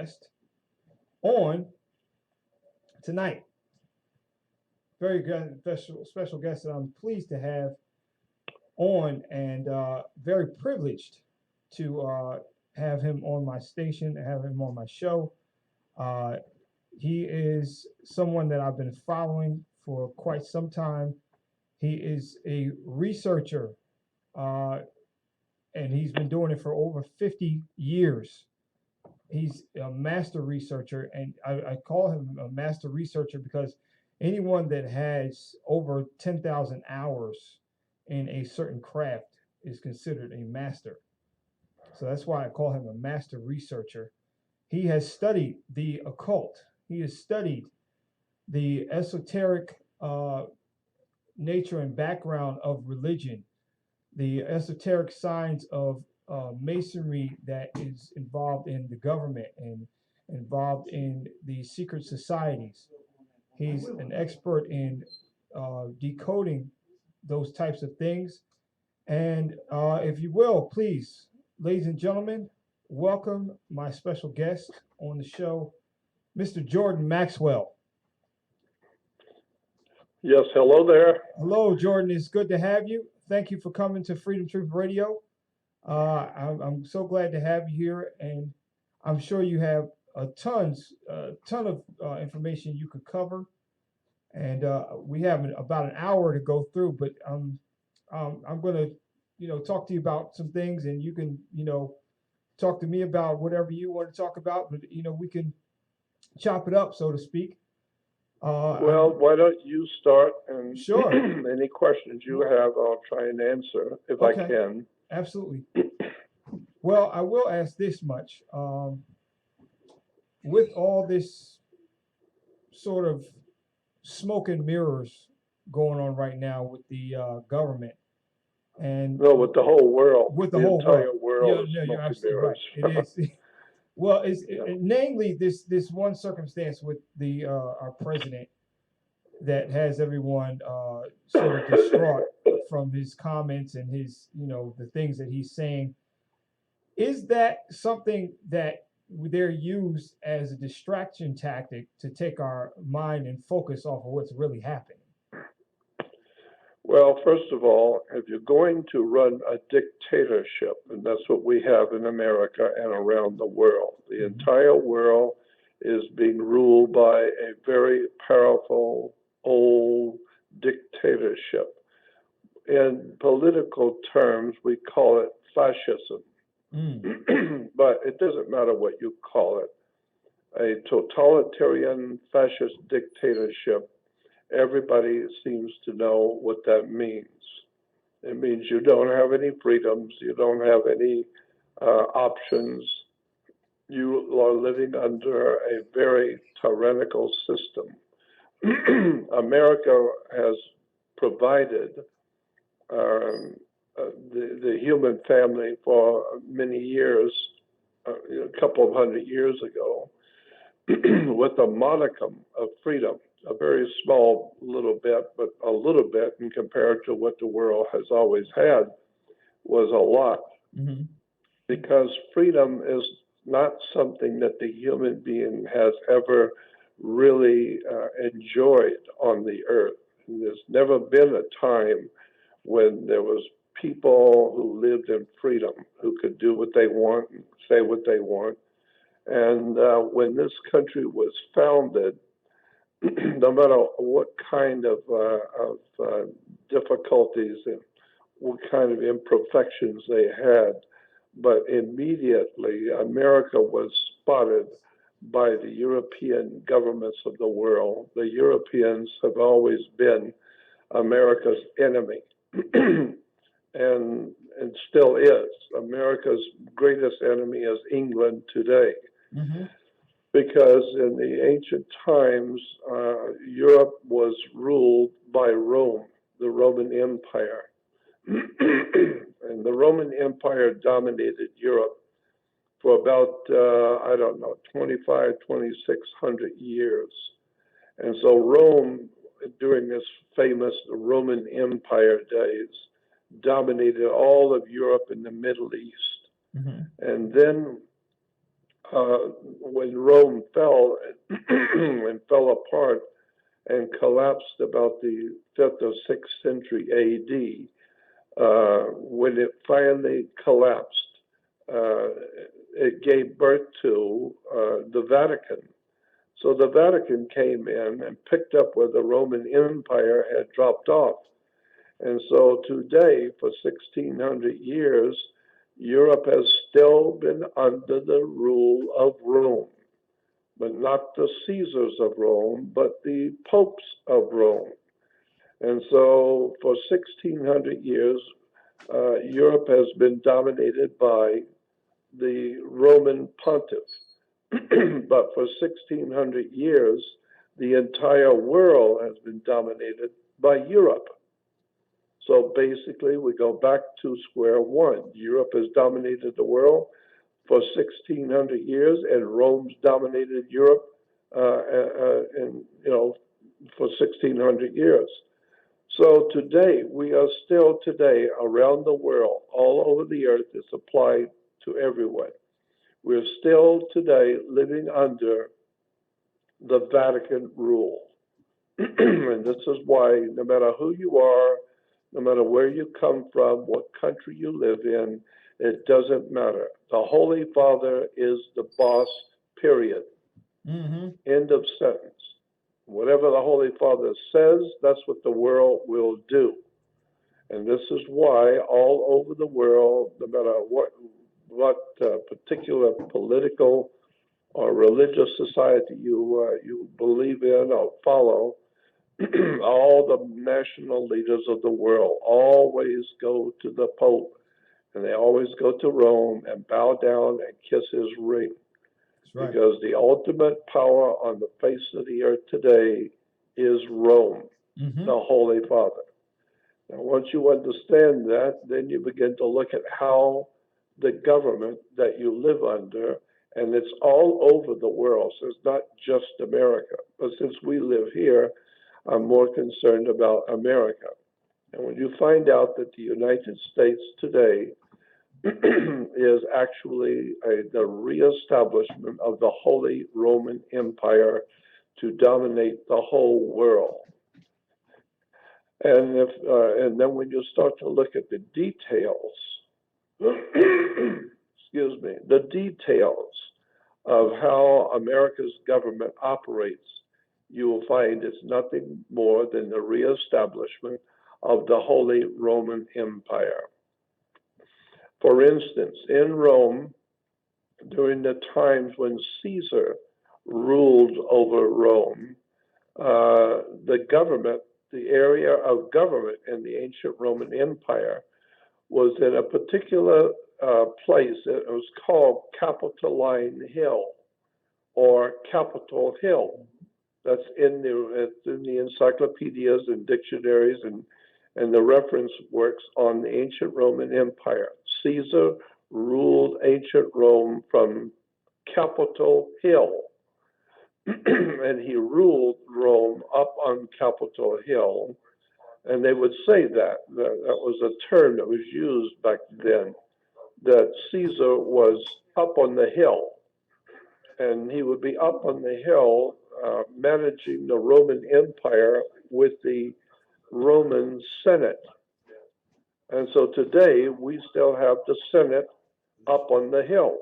guest on tonight. Very good, special guest that I'm pleased to have on, and very privileged to have him on my station, have him on my show. Uh, he is someone that I've been following for quite some time. He is a researcher, uh, and he's been doing it for over 50 years. He's a master researcher, and I call him a master researcher because anyone that has over 10,000 hours in a certain craft is considered a master. So that's why I call him a master researcher. He has studied the occult. He has studied the esoteric nature and background of religion, the esoteric signs of masonry that is involved in the government and involved in the secret societies. He's an expert in decoding those types of things. And if you will, please, ladies and gentlemen, welcome my special guest on the show, Mr. Jordan Maxwell. Yes, hello there. Hello, Jordan. It's good to have you. Thank you for coming to Freedom Truth Radio. I'm so glad to have you here, and I'm sure you have a ton of information you could cover. And we have about an hour to go through, but I'm going to, talk to you about some things, and you can, talk to me about whatever you want to talk about. But we can chop it up, so to speak. Well, why don't you start, and Sure. any questions you have, I'll try and answer if I Okay. can. Absolutely. Well, I will ask this much. With all this sort of smoke and mirrors going on right now with the government and No, with the whole world, with the the whole entire world. world is Yeah, smoke you're and absolutely right. mirrors. It is. Well, it's Yeah. namely this one circumstance with the our president that has everyone sort of distraught from his comments and his the things that he's saying. Is that something that they're used as a distraction tactic to take our mind and focus off of what's really happening? Well, first of all, if you're going to run a dictatorship, and that's what we have in America and around the world, the entire world is being ruled by a very powerful old dictatorship. In political terms, we call it fascism. But it doesn't matter what you call it. A totalitarian fascist dictatorship, everybody seems to know what that means. It means you don't have any freedoms, you don't have any options. You are living under a very tyrannical system. America has provided the human family for many years, a couple of 100 years ago, with a modicum of freedom, a very small little bit, but a little bit in compared to what the world has always had was a lot. Mm-hmm. Because freedom is not something that the human being has ever really enjoyed on the earth. And there's never been a time when there was people who lived in freedom, who could do what they want and say what they want. And when this country was founded, no matter what kind of difficulties and what kind of imperfections they had, but immediately America was spotted by the European governments of the world. The Europeans have always been America's enemy. and still is. America's greatest enemy is England today. Mm-hmm. Because in the ancient times, Europe was ruled by Rome, the Roman Empire. And the Roman Empire dominated Europe for about, 2,600 years. And so Rome, during this famous Roman Empire days, dominated all of Europe and the Middle East. Mm-hmm. And then when Rome fell and fell apart and collapsed about the 5th or 6th century AD, when it finally collapsed, it gave birth to the Vatican. So the Vatican came in and picked up where the Roman Empire had dropped off. And so today, for 1600 years, Europe has still been under the rule of Rome, but not the Caesars of Rome, but the popes of Rome. And so for 1600 years, Europe has been dominated by the Roman pontiff. But for 1600 years, the entire world has been dominated by Europe. So basically, we go back to square one. Europe has dominated the world for 1600 years, and Rome's dominated Europe, for 1600 years. So today, we are still today around the world, all over the earth. It's applied to everyone. We're still today living under the Vatican rule. And this is why no matter who you are, no matter where you come from, what country you live in, it doesn't matter. The Holy Father is the boss, period. End of sentence. Whatever the Holy Father says, that's what the world will do. And this is why all over the world, no matter what particular political or religious society you believe in or follow, all the national leaders of the world always go to the Pope, and they always go to Rome and bow down and kiss his ring. Right. Because the ultimate power on the face of the earth today is Rome, the Holy Father. Now, once you understand that, then you begin to look at how the government that you live under, and it's all over the world, so it's not just America. But since we live here, I'm more concerned about America. And when you find out that the United States today is actually the reestablishment of the Holy Roman Empire to dominate the whole world. And and then when you start to look at the details, excuse me, the details of how America's government operates, you will find it's nothing more than the reestablishment of the Holy Roman Empire. For instance, in Rome, during the times when Caesar ruled over Rome, the government, the area of government in the ancient Roman Empire was in a particular place that was called Capitoline Hill or Capitol Hill. That's in the encyclopedias and dictionaries and the reference works on the ancient Roman Empire. Caesar ruled ancient Rome from Capitol Hill. And he ruled Rome up on Capitol Hill. And they would say that was a term that was used back then, that Caesar was up on the hill. And he would be up on the hill managing the Roman Empire with the Roman Senate. And so today we still have the Senate up on the hill.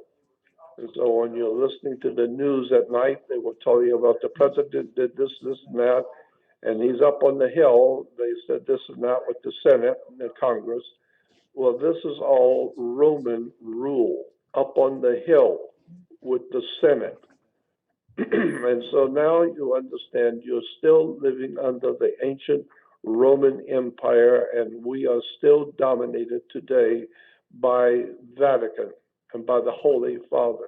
And so when you're listening to the news at night, they will tell you about the president did this, this, and that, and he's up on the hill. They said this and that with the Senate and the Congress. Well, this is all Roman rule, up on the hill with the Senate. And so now you understand you're still living under the ancient Roman Empire, and we are still dominated today by Vatican and by the Holy Father.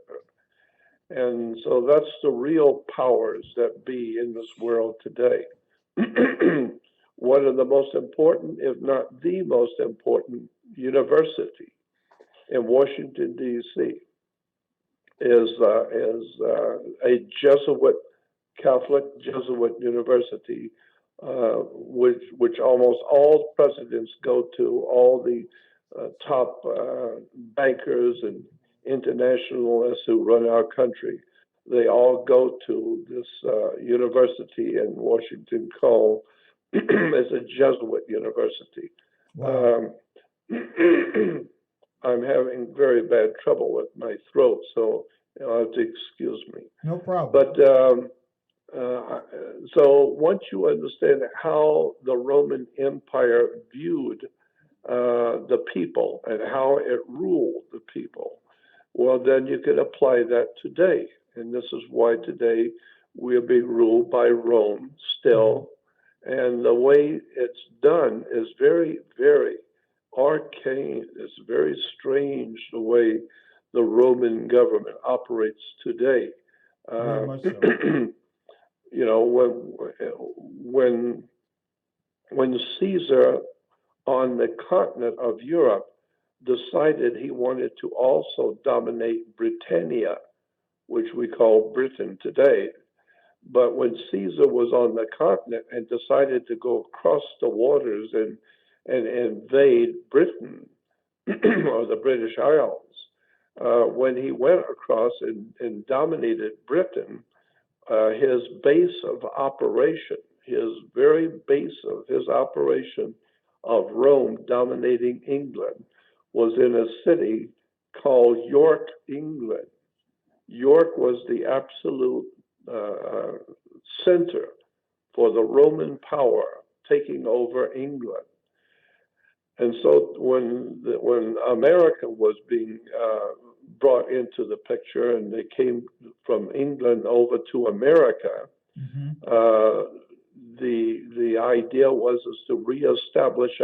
And so that's the real powers that be in this world today. One of the most important, if not the most important, university in Washington, D.C. is a Jesuit, Catholic Jesuit university, which almost all presidents go to, all the top bankers and internationalists who run our country, they all go to this university in Washington called it's a Jesuit university. Wow. I'm having very bad trouble with my throat, so you'll have to excuse me. No problem. But so once you understand how the Roman Empire viewed the people and how it ruled the people, well, then you can apply that today. And this is why today we are being ruled by Rome still. And the way it's done is very, very arcane. It's very strange the way the Roman government operates today. Very much so. You know, when Caesar on the continent of Europe decided he wanted to also dominate Britannia, which we call Britain today. But when Caesar was on the continent and decided to go across the waters and invade Britain or the British Isles, when he went across and dominated Britain, his base of operation, his very base of his operation of Rome dominating England was in a city called York, England. York was the absolute center for the Roman power taking over England. And so when America was being brought into the picture and they came from England over to America, the idea was to reestablish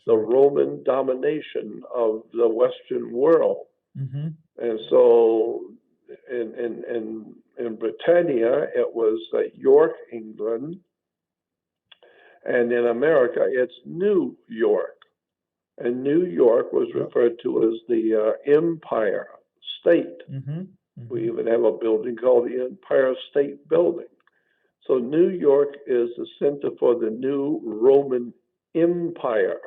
the Roman domination of the Western world. And so in Britannia, it was York, England. And in America, it's New York. And New York was referred to as the Empire State. We even have a building called the Empire State Building. So New York is the center for the new Roman Empire.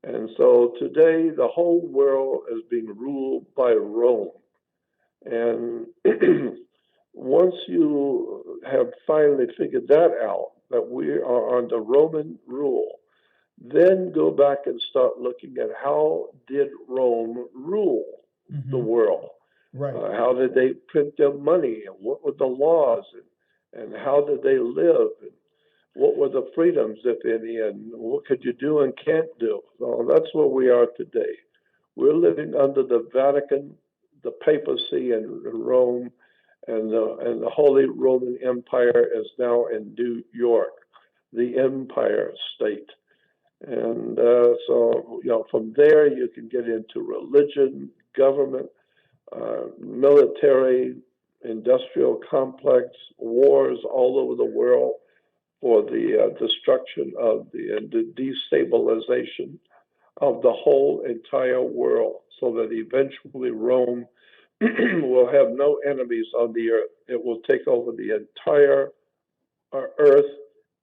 And so today, the whole world is being ruled by Rome. And once you have finally figured that out, that we are under Roman rule, then go back and start looking at how did Rome rule the world? Right. How did they print their money? And what were the laws? And how did they live? And what were the freedoms, if any? And what could you do and can't do? So that's where we are today. We're living under the Vatican, the papacy, and Rome, and the Holy Roman Empire is now in New York, the Empire State. And so, you know, from there you can get into religion, government, military, industrial complex, wars all over the world for the destruction of the destabilization of the whole entire world, so that eventually Rome will have no enemies on the earth. It will take over the entire earth,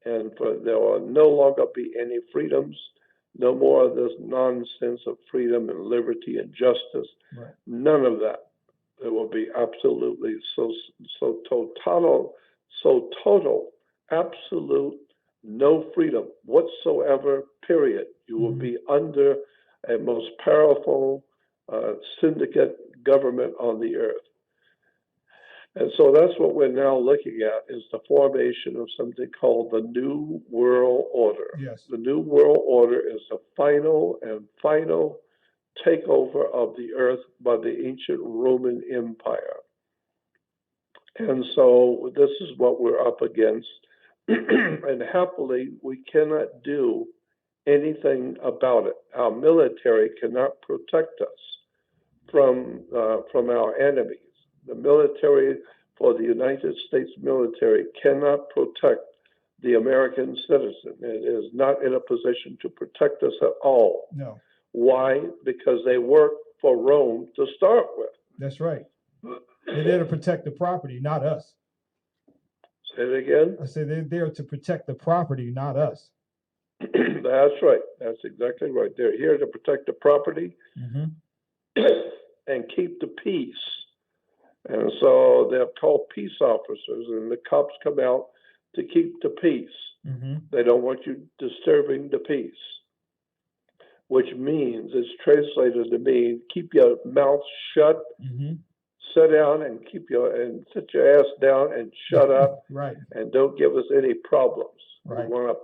and there will no longer be any freedoms, no more of this nonsense of freedom and liberty and justice. Right. None of that. It will be absolutely so total, absolute, no freedom whatsoever, period. You will be under a most powerful syndicate government on the earth. And so that's what we're now looking at, is the formation of something called the New World Order. Yes. The New World Order is the final takeover of the earth by the ancient Roman Empire. And so this is what we're up against. And happily, we cannot do anything about it. Our military cannot protect us from our enemies. The military, for the United States military, cannot protect the American citizen. It is not in a position to protect us at all. No. Why? Because they work for Rome to start with. That's right. They're there to protect the property, not us. Say it again? I say they're there to protect the property, not us. That's right. That's exactly right. They're here to protect the property Mm-hmm. and keep the peace. And so they're called peace officers, and the cops come out to keep the peace. Mm-hmm. They don't want you disturbing the peace, which means it's translated to mean keep your mouth shut, Mm-hmm. sit down and sit your ass down and shut up Right. and don't give us any problems. Right. We want a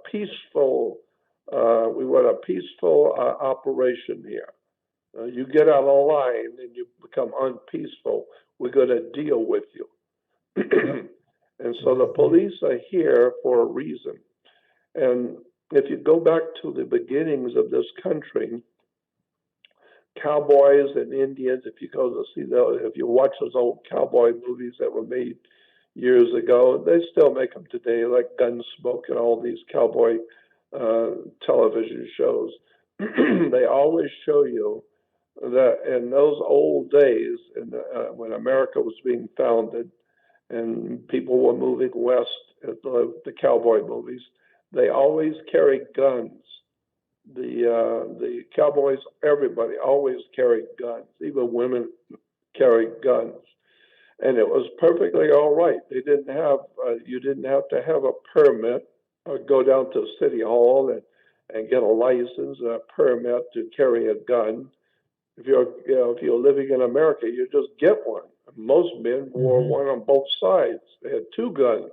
peaceful operation here. You get out of line and you become unpeaceful, we're going to deal with you. And so the police are here for a reason. And if you go back to the beginnings of this country, cowboys and Indians, if you go to see if you watch those old cowboy movies that were made years ago, they still make them today, like Gunsmoke and all these cowboy television shows. They always show you that in those old days, when America was being founded and people were moving west at the cowboy movies, they always carried guns. The cowboys, everybody always carried guns. Even women carried guns, and it was perfectly all right. They didn't have you didn't have to have a permit or go down to City Hall and get a license and a permit to carry a gun. If you're living in America, you just get one. Most men wore one on both sides. They had two guns.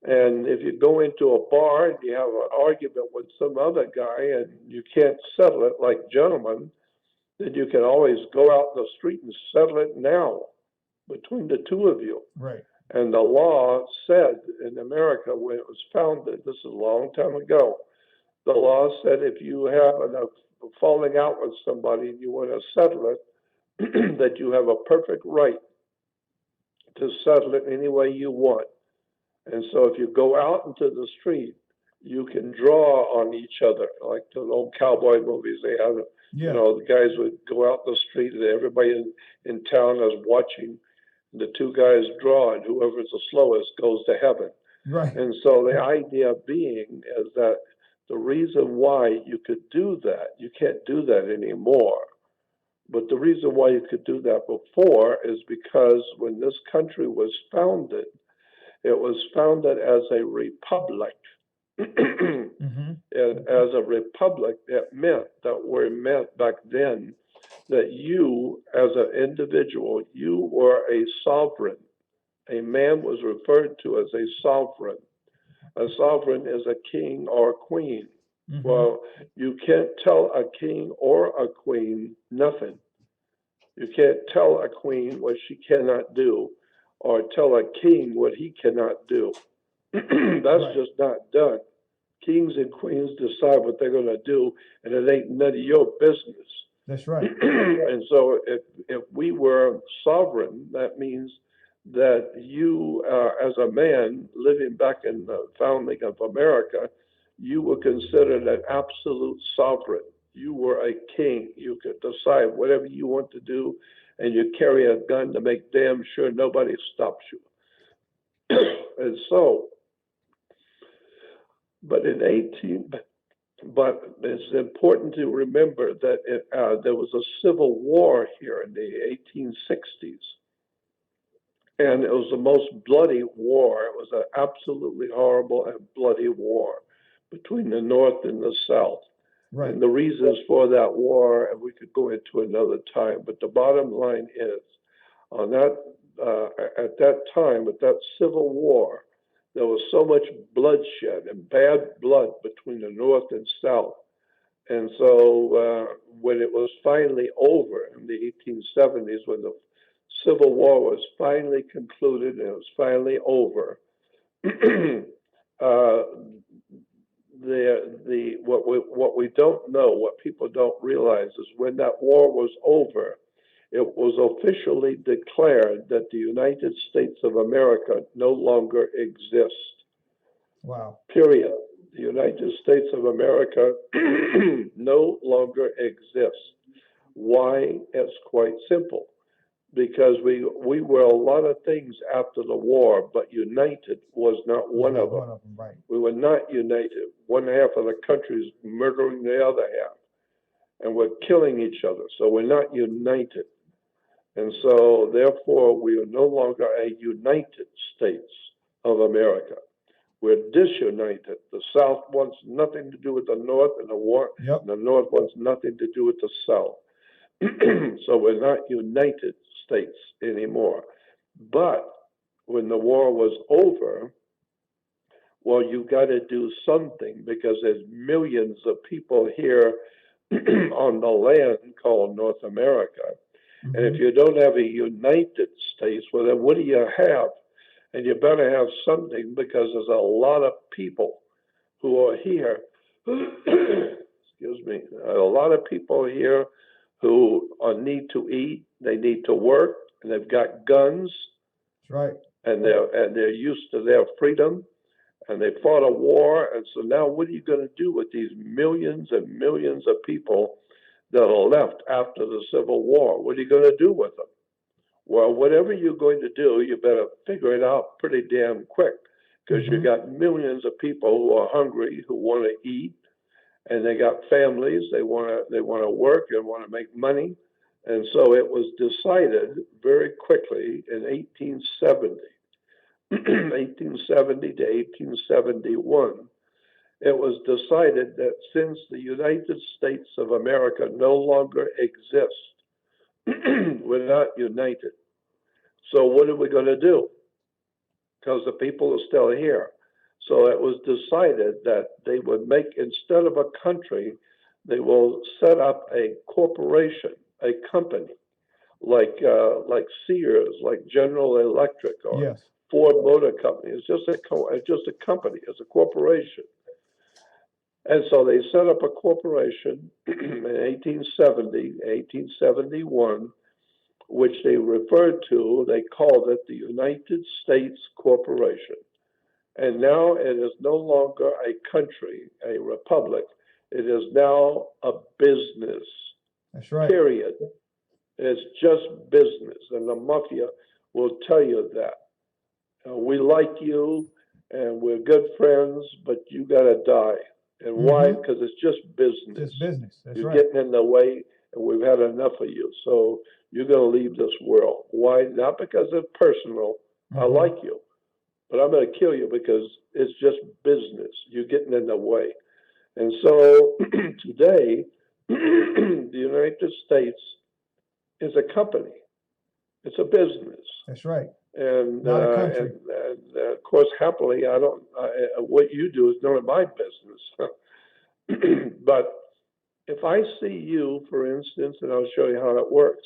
And if you go into a bar and you have an argument with some other guy and you can't settle it like gentlemen, then you can always go out in the street and settle it now between the two of you. Right. And the law said in America when it was founded, this is a long time ago, the law said if you have a falling out with somebody and you want to settle it, that you have a perfect right to settle it any way you want. And so if you go out into the street, you can draw on each other, like the old cowboy movies. They have, the guys would go out the street and everybody in town is watching. The two guys draw, and whoever's the slowest goes to heaven. Right. And so the idea being is that the reason why you could do that, you can't do that anymore. But the reason why you could do that before is because when this country was founded, it was founded as a republic. And as a republic, it meant back then that you, as an individual, you were a sovereign. A man was referred to as a sovereign. A sovereign is a king or a queen. Well, you can't tell a king or a queen nothing. You can't tell a queen what she cannot do, or tell a king what he cannot do. That's just not done. Kings and queens decide what they're going to do, and it ain't none of your business. That's right. And so if we were sovereign, that means that you, as a man living back in the founding of America, you were considered an absolute sovereign. You were a king. You could decide whatever you want to do, and you carry a gun to make damn sure nobody stops you. And so, but it's important to remember that there was a civil war here in the 1860s. And it was the most bloody war. It was an absolutely horrible and bloody war between the North and the South. Right. And the reasons for that war, and we could go into another time, but the bottom line is, on that at that time, at that Civil War, there was so much bloodshed and bad blood between the North and South. And so when it was finally over in the 1870s, when the Civil War was finally concluded and it was finally over, what we don't know, what people don't realize is when that war was over, it was officially declared that the United States of America no longer exists. Wow. Period. The United States of America no longer exists. Why? It's quite simple. because we were a lot of things after the war, but united was not one of them. One of them, right? We were not united. One half of the country is murdering the other half, and we're killing each other. So we're not united. And so, therefore, we are no longer a United States of America. We're disunited. The South wants nothing to do with the North, and Yep. the North wants nothing to do with the South. So we're not United States anymore. But when the war was over, well, you got to do something because there's millions of people here on the land called North America. Mm-hmm. And if you don't have a United States, well, then what do you have? And you better have something because there's a lot of people who are here. Excuse me. A lot of people here who need to eat, they need to work, and they've got guns. That's right. And they're used to their freedom, and they fought a war. And so now, what are you going to do with these millions and millions of people that are left after the Civil War? What are you going to do with them? Well, whatever you're going to do, you better figure it out pretty damn quick, because you got millions of people who are hungry, who want to eat, and they got families. They want to work and want to make money. And so it was decided very quickly in 1870, 1870 to 1871. It was decided that since the United States of America no longer exists, we're not united. So what are we going to do? Because the people are still here. So it was decided that they would make, instead of a country, they will set up a corporation, a company, like Sears, like General Electric, or Yes. Ford Motor Company. It's just a company. It's a corporation. And so they set up a corporation in 1870, 1871, which they referred to, they called it the United States Corporation. And now it is no longer a country, a republic. It is now a business. That's right. Period. It's just business. And the mafia will tell you that. We like you and we're good friends, but you got to die. And why? Because it's just business. Just business. That's You're right. getting in the way, and we've had enough of you. So you're going to leave this world. Why? Not because it's personal. I like you. But I'm going to kill you because it's just business. You're getting in the way. And so today, the United States is a company. It's a business. That's right. And, not a country. and of course, happily, what you do is none of my business. But if I see you, for instance, and I'll show you how it works.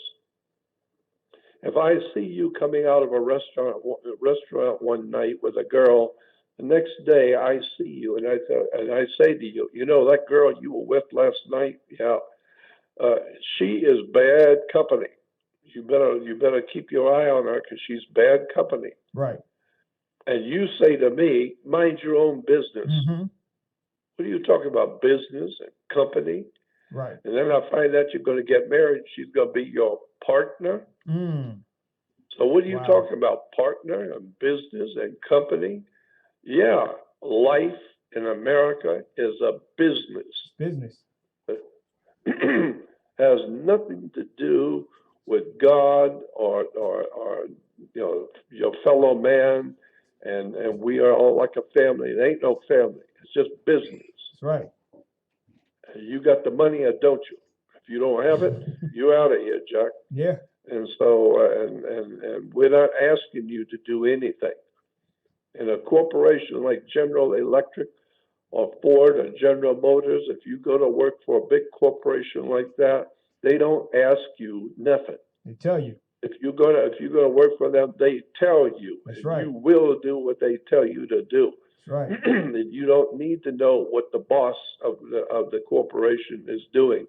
If I see you coming out of a restaurant one night with a girl, the next day I see you and I say to you, you know, that girl you were with last night, yeah, she is bad company. You better keep your eye on her because she's bad company. Right. And you say to me, mind your own business. What are you talking about, business and company? Right. And then I find out you're going to get married. She's going to be your partner. So what are you talking about, partner and business and company? Yeah, life in America is a business. Business. Has nothing to do with God or you know, your fellow man, and we are all like a family. It ain't no family. It's just business. That's right. You got the money or don't you? If you don't have it, you're out of here, Jack. Yeah. And so, and we're not asking you to do anything. In a corporation like General Electric or Ford or General Motors, if you go to work for a big corporation like that, they don't ask you nothing. They tell you. If you're gonna work for them, they tell you. That's right. You will do what they tell you to do. That's right. And you don't need to know what the boss of the corporation is doing,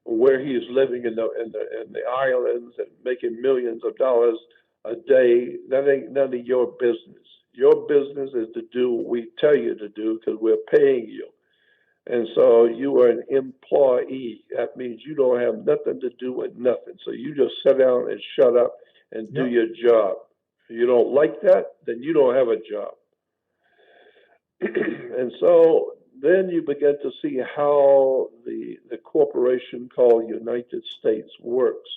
where he is living in the islands and making millions of dollars a day. That ain't none of your business. Your business is to do what we tell you to do because we're paying you. And so you are an employee. That means you don't have nothing to do with nothing. So you just sit down and shut up and do Yep. your job. If you don't like that, then you don't have a job. And so then you begin to see how the corporation called United States works.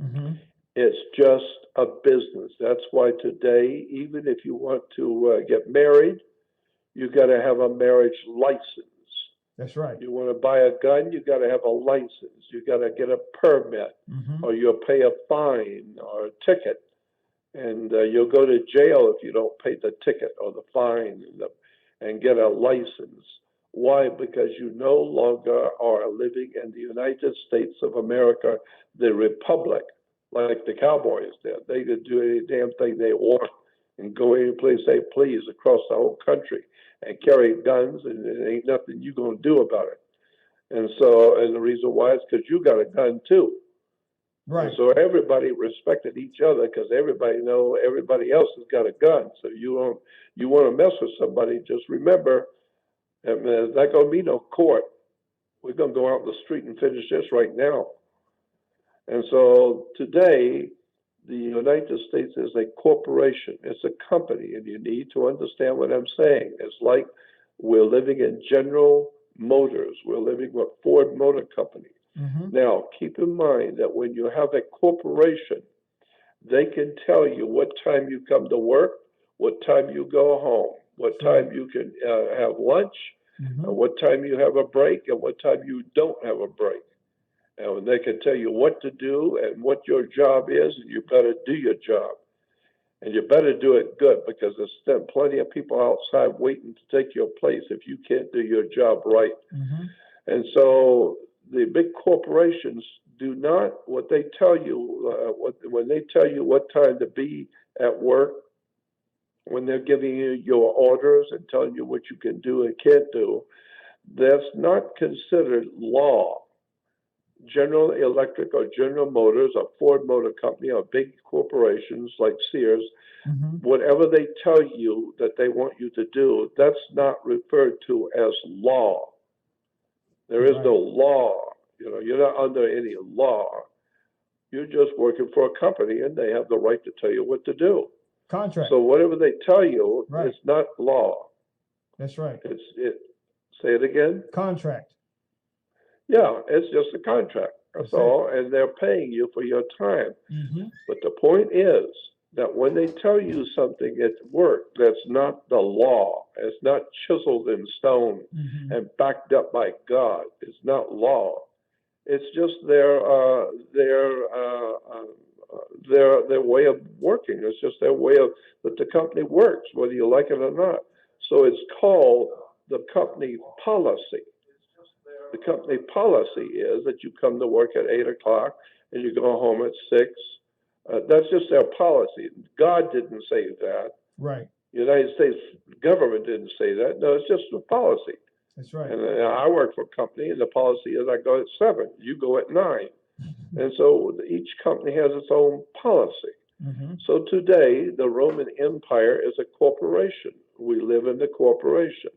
Mm-hmm. It's just a business. That's why today, even if you want to get married, you got to have a marriage license. That's right. You want to buy a gun, you got to have a license. You got to get a permit, Mm-hmm. or you'll pay a fine or a ticket, and you'll go to jail if you don't pay the ticket or the fine and get a license. Why? Because you no longer are living in the United States of America, the republic, like the cowboys did. They could do any damn thing they want and go any place they please across the whole country and carry guns, and there ain't nothing you gonna do about it. And so, and the reason why is because you got a gun too. Right. And so everybody respected each other because everybody know everybody else has got a gun. So you want to mess with somebody, just remember, there's not gonna be no court. We're gonna go out in the street and finish this right now. And so today, the United States is a corporation. It's a company, and you need to understand what I'm saying. It's like we're living in General Motors. We're living with Ford Motor Company. Mm-hmm. Now, keep in mind that when you have a corporation, they can tell you what time you come to work, what time you go home, what time you can have lunch, Mm-hmm. what time you have a break, and what time you don't have a break. And they can tell you what to do and what your job is, and you better do your job. And you better do it good, because there's plenty of people outside waiting to take your place if you can't do your job right. Mm-hmm. And so the big corporations do not, what they tell you, when they tell you what time to be at work, when they're giving you your orders and telling you what you can do and can't do, that's not considered law. General Electric or General Motors or Ford Motor Company or big corporations like Sears, Mm-hmm. whatever they tell you that they want you to do, that's not referred to as law. There is Right. no law. You know, you're not under any law. You're just working for a company, and they have the right to tell you what to do. Contract. So whatever they tell you, Right. it's not law. That's right. Say it again. Contract. Yeah, it's just a contract. That's That's it. all, and they're paying you for your time. Mm-hmm. But the point is that when they tell you something at work, that's not the law. It's not chiseled in stone Mm-hmm. and backed up by God. It's not law. It's just their way of working. It's just their way of that the company works, whether you like it or not. So it's called the company policy. The company policy is that you come to work at 8 o'clock and you go home at 6. That's just their policy. God didn't say that. Right. The United States government didn't say that. No, it's just a policy. That's right. And I work for a company, and the policy is I go at 7, you go at 9. And so each company has its own policy. Mm-hmm. So today, the Roman Empire is a corporation. We live in the corporation.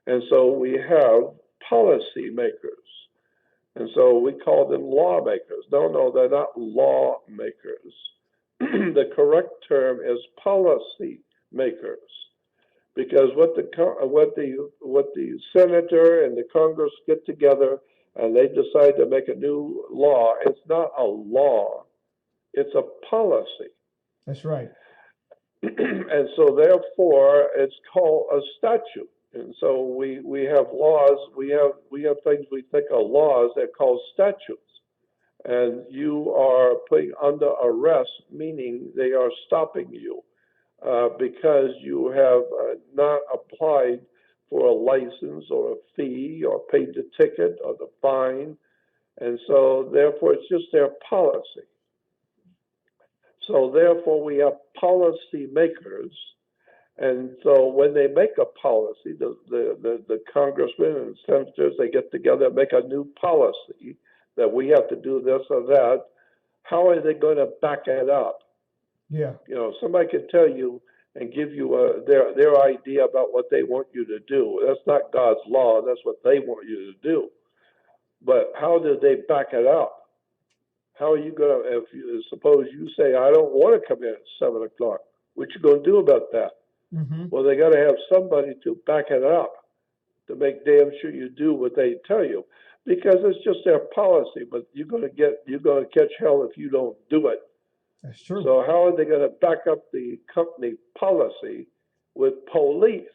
And so we have policy makers. And so we call them lawmakers. No, they're not lawmakers. The correct term is policy makers. Because what the senator and the Congress get together and they decide to make a new law, it's not a law, it's a policy. That's right. And so therefore it's called a statute. And so we have laws, we have things we think are laws that are called statutes. And you are putting under arrest, meaning they are stopping you because you have not applied for a license or a fee or paid the ticket or the fine. And so therefore it's just their policy. So therefore we have policy makers. And so when they make a policy, the congressmen and senators, they get together and make a new policy that we have to do this or that. How are they going to back it up? Yeah. You know, somebody could tell you, and give you their idea about what they want you to do. That's not God's law. That's what they want you to do. But how do they back it up? How are you going to, if you suppose you say, I don't want to come in at 7 o'clock, what you going to do about that? Mm-hmm. Well, they got to have somebody to back it up to make damn sure you do what they tell you, because it's just their policy. But you're going to catch hell if you don't do it. That's true. So how are they going to back up the company policy with police?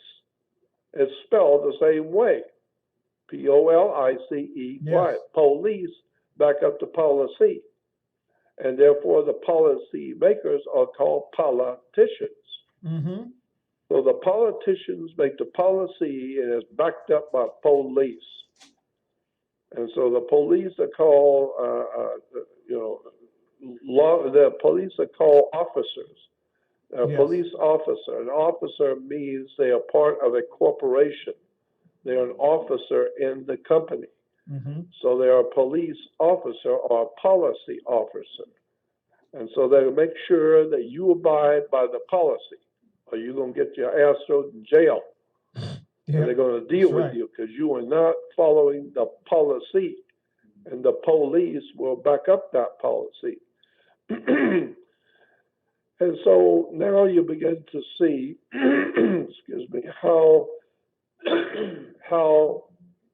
It's spelled the same way, POLICEY. Yes. Police back up the policy, and therefore the policy makers are called politicians. Mm-hmm. So the politicians make the policy, and it's backed up by police. And so the police are called, the police are called officers. A Yes. police officer. An officer means they are part of a corporation. They are an officer in the company. Mm-hmm. So they are a police officer or a policy officer. And so they make sure that you abide by the policy, or you're going to get your ass thrown in jail. Yeah. And they're going to deal That's with right. you because you are not following the policy. And the police will back up that policy. And so now you begin to see, excuse me, how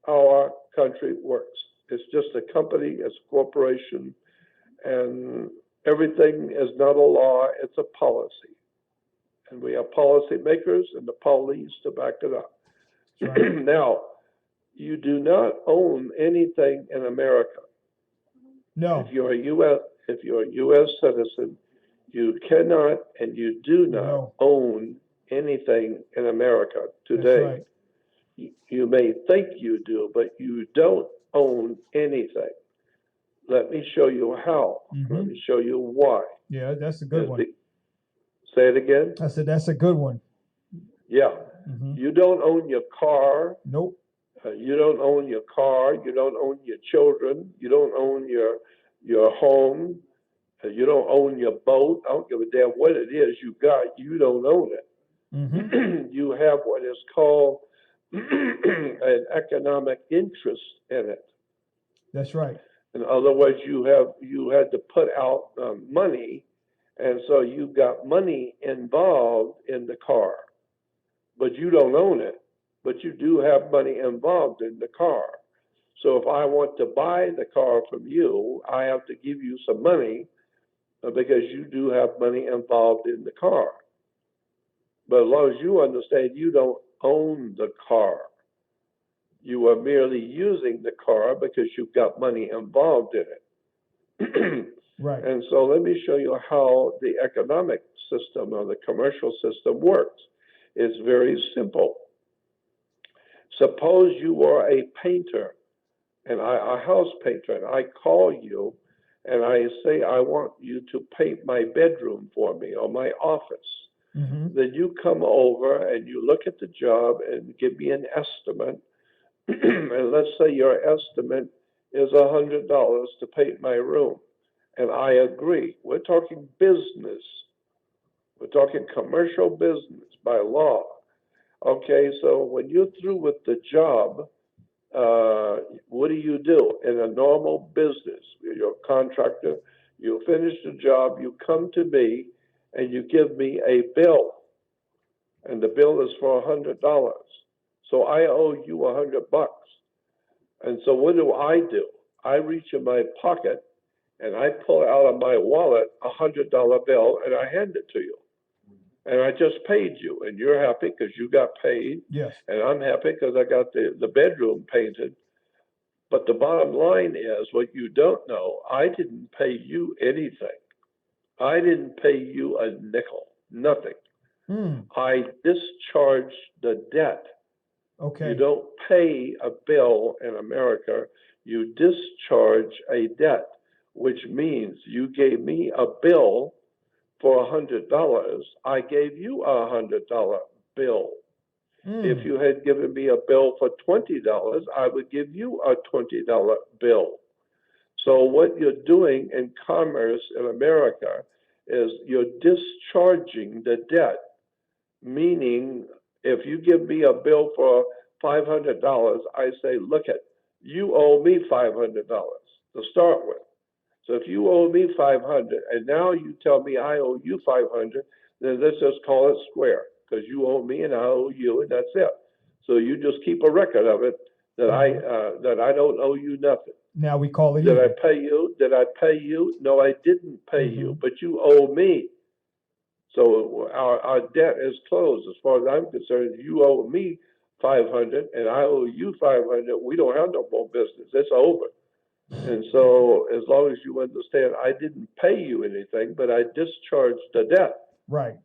our country works. It's just a company, it's a corporation, and everything is not a law, it's a policy. And we have policy makers and the police to back it up. That's right. Now, you do not own anything in America. No. If you're a U.S. citizen, you cannot and you do not No. own anything in America That's today. right. You may think you do, but you don't own anything. Let me show you how. Mm-hmm. Let me show you why. Yeah, that's a good one. Say it again. I said that's a good one. Yeah. Mm-hmm. You don't own your car. Nope. You don't own your car. You don't own your children. You don't own your home. You don't own your boat. I don't give a damn what it is you got. You don't own it. Mm-hmm. You have what is called an economic interest in it. That's right. In other words, you had to put out money, and so you got money involved in the car, but you don't own it. But you do have money involved in the car. So if I want to buy the car from you, I have to give you some money because you do have money involved in the car. But as long as you understand, you don't own the car. You are merely using the car because you've got money involved in it. Right. And so let me show you how the economic system or the commercial system works. It's very simple. Suppose you are a painter, and a house painter, and I call you and I say, I want you to paint my bedroom for me or my office. Mm-hmm. Then you come over and you look at the job and give me an estimate. And let's say your estimate is $100 to paint my room. And I agree. We're talking business. We're talking commercial business by law. Okay, so when you're through with the job, what do? In a normal business, you're a contractor, you finish the job, you come to me, and you give me a bill. And the bill is for $100. So I owe you $100. And so what do? I reach in my pocket, and I pull out of my wallet a $100 bill, and I hand it to you. And I just paid you, and you're happy because you got paid. Yes. And I'm happy because I got the bedroom painted. But the bottom line is, what you don't know, I didn't pay you anything. I didn't pay you a nickel, nothing. Mm. I discharged the debt. Okay. You don't pay a bill in America. You discharge a debt, which means you gave me a bill for $100. I gave you a $100 bill. Mm. If you had given me a bill for $20, I would give you a $20 bill. So what you're doing in commerce in America is you're discharging the debt. meaning if you give me a bill for $500, I say, look it, you owe me $500 to start with. So if you owe me 500 and now you tell me I owe you 500, then let's just call it square because you owe me and I owe you and that's it. So you just keep a record of it that I don't owe you nothing. Now we call it Did I even. pay you? Did I pay you? No, I didn't pay you, but you owe me. So our debt is closed. As far as I'm concerned, you owe me 500 and I owe you 500. We don't have no more business. It's over. And so as long as you understand, I didn't pay you anything, but I discharged the debt. Right.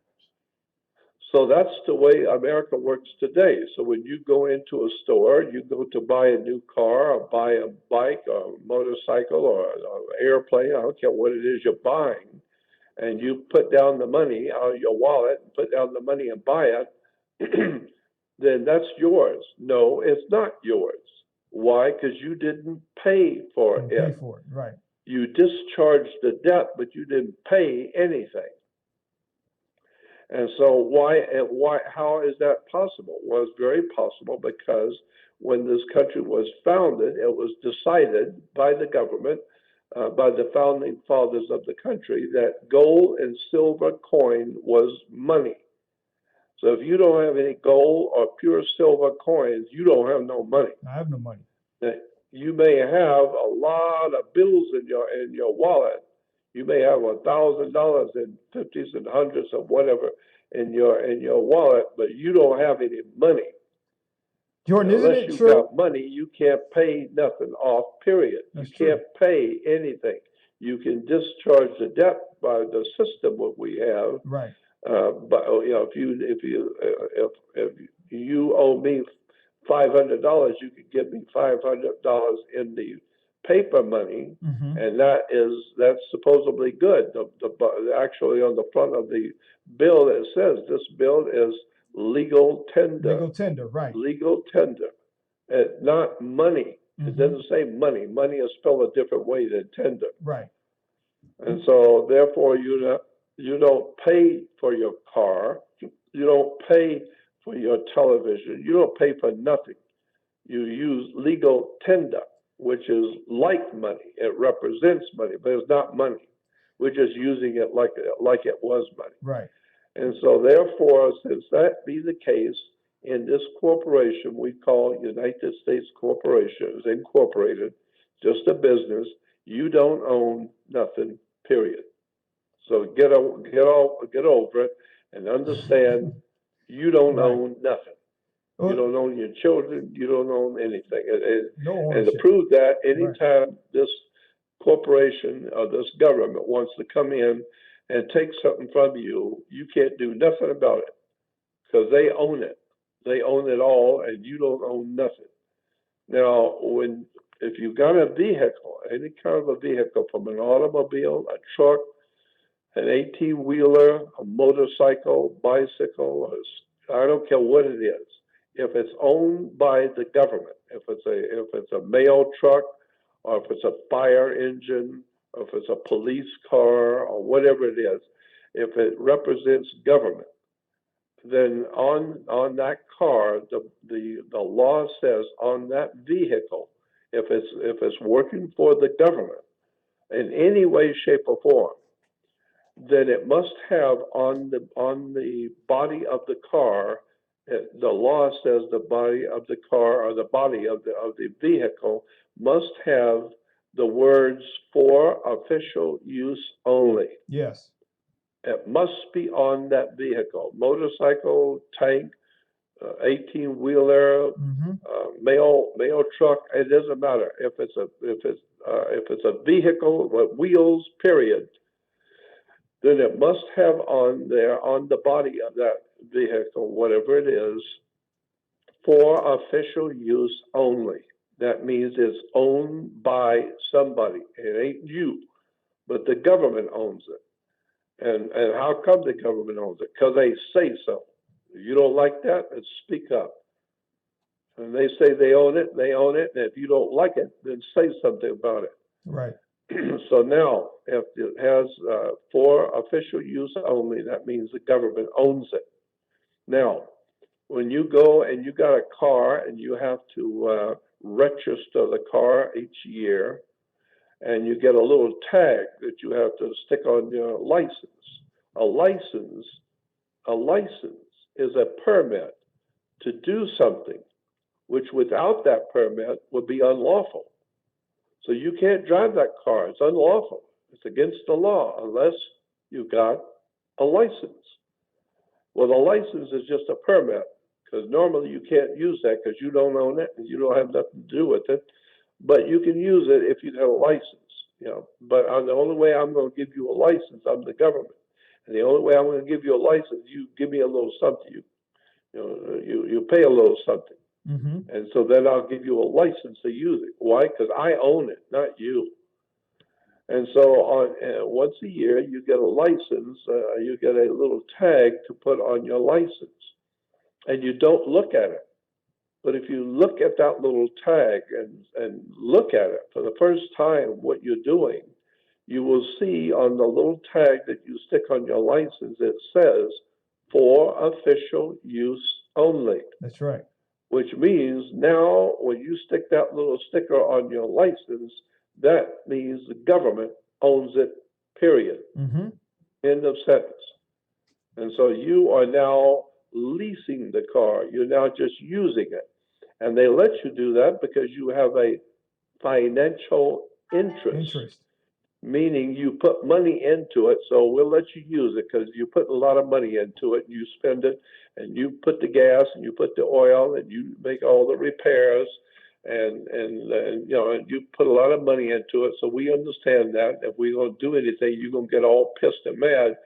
So that's the way America works today. So when you go into a store, you go to buy a new car or buy a bike or a motorcycle or an airplane, I don't care what it is you're buying, and you put down the money out of your wallet and put down the money and buy it, then that's yours. No, it's not yours. Why? Because you didn't pay for And it. pay for it. Right. You discharged the debt, but you didn't pay anything. And so why, how is that possible? Well, it's very possible because when this country was founded, it was decided by the government, by the founding fathers of the country, that gold and silver coin was money. So if you don't have any gold or pure silver coins, you don't have no money. I have no money. You may have a lot of bills in your wallet. You may have $1,000 in 50s and hundreds of whatever in your wallet, but you don't have any money. Jordan, isn't Unless it you true? got money, you can't pay nothing off, period. That's You can't pay anything. You can discharge the debt by the system that we have. Right. But if you owe me $500, you could give me $500 in the paper money, and that's supposedly good. Actually, on the front of the bill, it says this bill is legal tender. Legal tender, right. Legal tender. Not money. It doesn't say money. Money is spelled a different way than tender. Right. And so, therefore, you don't pay for your car. You don't pay for your television. You don't pay for nothing. You use legal tender, which is like money. It represents money, but it's not money. We're just using it like it was money. Right. And so, therefore, since that be the case, in this corporation we call United States Corporation, is incorporated, just a business, you don't own nothing, period. So get over it and understand you don't own nothing. You don't own your children. You don't own anything. No and to ownership. prove that, anytime this corporation or this government wants to come in and take something from you, you can't do nothing about it because they own it. They own it all, and you don't own nothing. Now, if you've got a vehicle, any kind of a vehicle, from an automobile, a truck, an 18-wheeler, a motorcycle, bicycle, I don't care what it is. If it's owned by the government, if it's a mail truck, or if it's a fire engine, or if it's a police car, or whatever it is, if it represents government, then on that car, the law says on that vehicle, if it's working for the government in any way, shape, or form, then it must have on the body of the car. The law says the body of the car or the body of the vehicle must have the words "for official use only." Yes. It must be on that vehicle, motorcycle, tank, 18-wheeler, mail truck. It doesn't matter if it's a vehicle with wheels. Period. Then it must have on there, on the body of that vehicle, whatever it is, for official use only. That means it's owned by somebody. It ain't you, but the government owns it. And how come the government owns it? Because they say so. If you don't like that, then speak up. And they say they own it, they own it. And if you don't like it, then say something about it. Right. So now, if it has for official use only, that means the government owns it. Now, when you go and you got a car and you have to register the car each year, and you get a little tag that you have to stick on your license. A license, a license is a permit to do something, which without that permit would be unlawful. So you can't drive that car. It's unlawful. It's against the law unless you've got a license. Well, the license is just a permit because normally you can't use that because you don't own it and you don't have nothing to do with it. But you can use it if you have a license, you know. But the only way I'm going to give you a license, I'm the government, and the only way I'm going to give you a license, you give me a little something. You pay a little something, and so then I'll give you a license to use it. Why? Because I own it, not you. And so once a year, you get a license. You get a little tag to put on your license, and you don't look at it. But if you look at that little tag and look at it for the first time, what you're doing, you will see on the little tag that you stick on your license, it says, for official use only. That's right. Which means now when you stick that little sticker on your license, that means the government owns it, period. End of sentence. And so you are now leasing the car. You're now just using it. And they let you do that because you have a financial interest. Meaning you put money into it, so we'll let you use it because you put a lot of money into it and you spend it and you put the gas and you put the oil and you make all the repairs and you know, and you put a lot of money into it. So we understand that if we don't do anything, you're going to get all pissed and mad.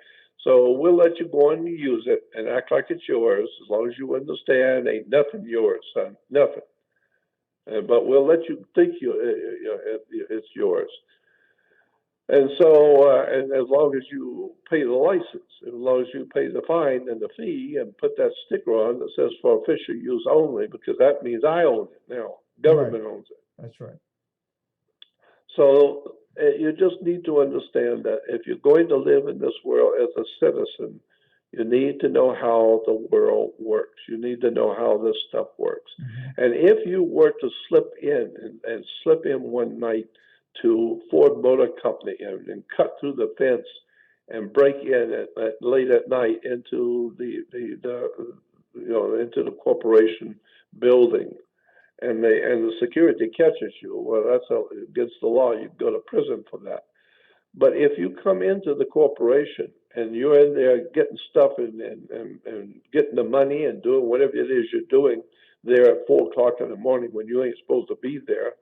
So we'll let you go and use it and act like it's yours as long as you understand ain't nothing yours, son, nothing. But we'll let you think it's yours. And so, and as long as you pay the license, as long as you pay the fine and the fee and put that sticker on that says for official use only, because that means I own it now. Government owns it. That's right. So you just need to understand that if you're going to live in this world as a citizen, you need to know how the world works. You need to know how this stuff works. And if you were to slip in and slip in one night to Ford Motor Company and cut through the fence and break in at late at night into into the corporation building, and the security catches you, well, that's against the law. You go to prison for that. But if you come into the corporation and you're in there getting stuff and getting the money and doing whatever it is you're doing there at 4 o'clock in the morning when you ain't supposed to be there,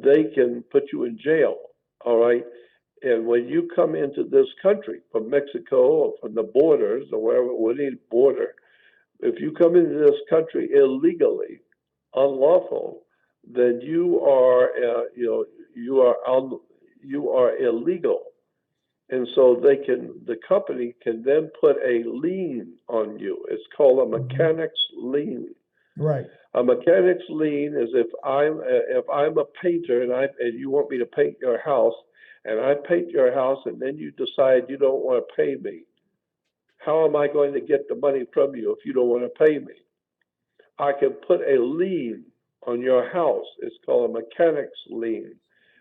they can put you in jail. All right. And when you come into this country from Mexico or from the borders or wherever, any border, if you come into this country illegally, unlawful, then you are illegal, and so the company can then put a lien on you. It's called a mechanic's lien. Right. A mechanic's lien is if I'm a painter and you want me to paint your house, and I paint your house, and then you decide you don't want to pay me. How am I going to get the money from you if you don't want to pay me? I can put a lien on your house. It's called a mechanic's lien,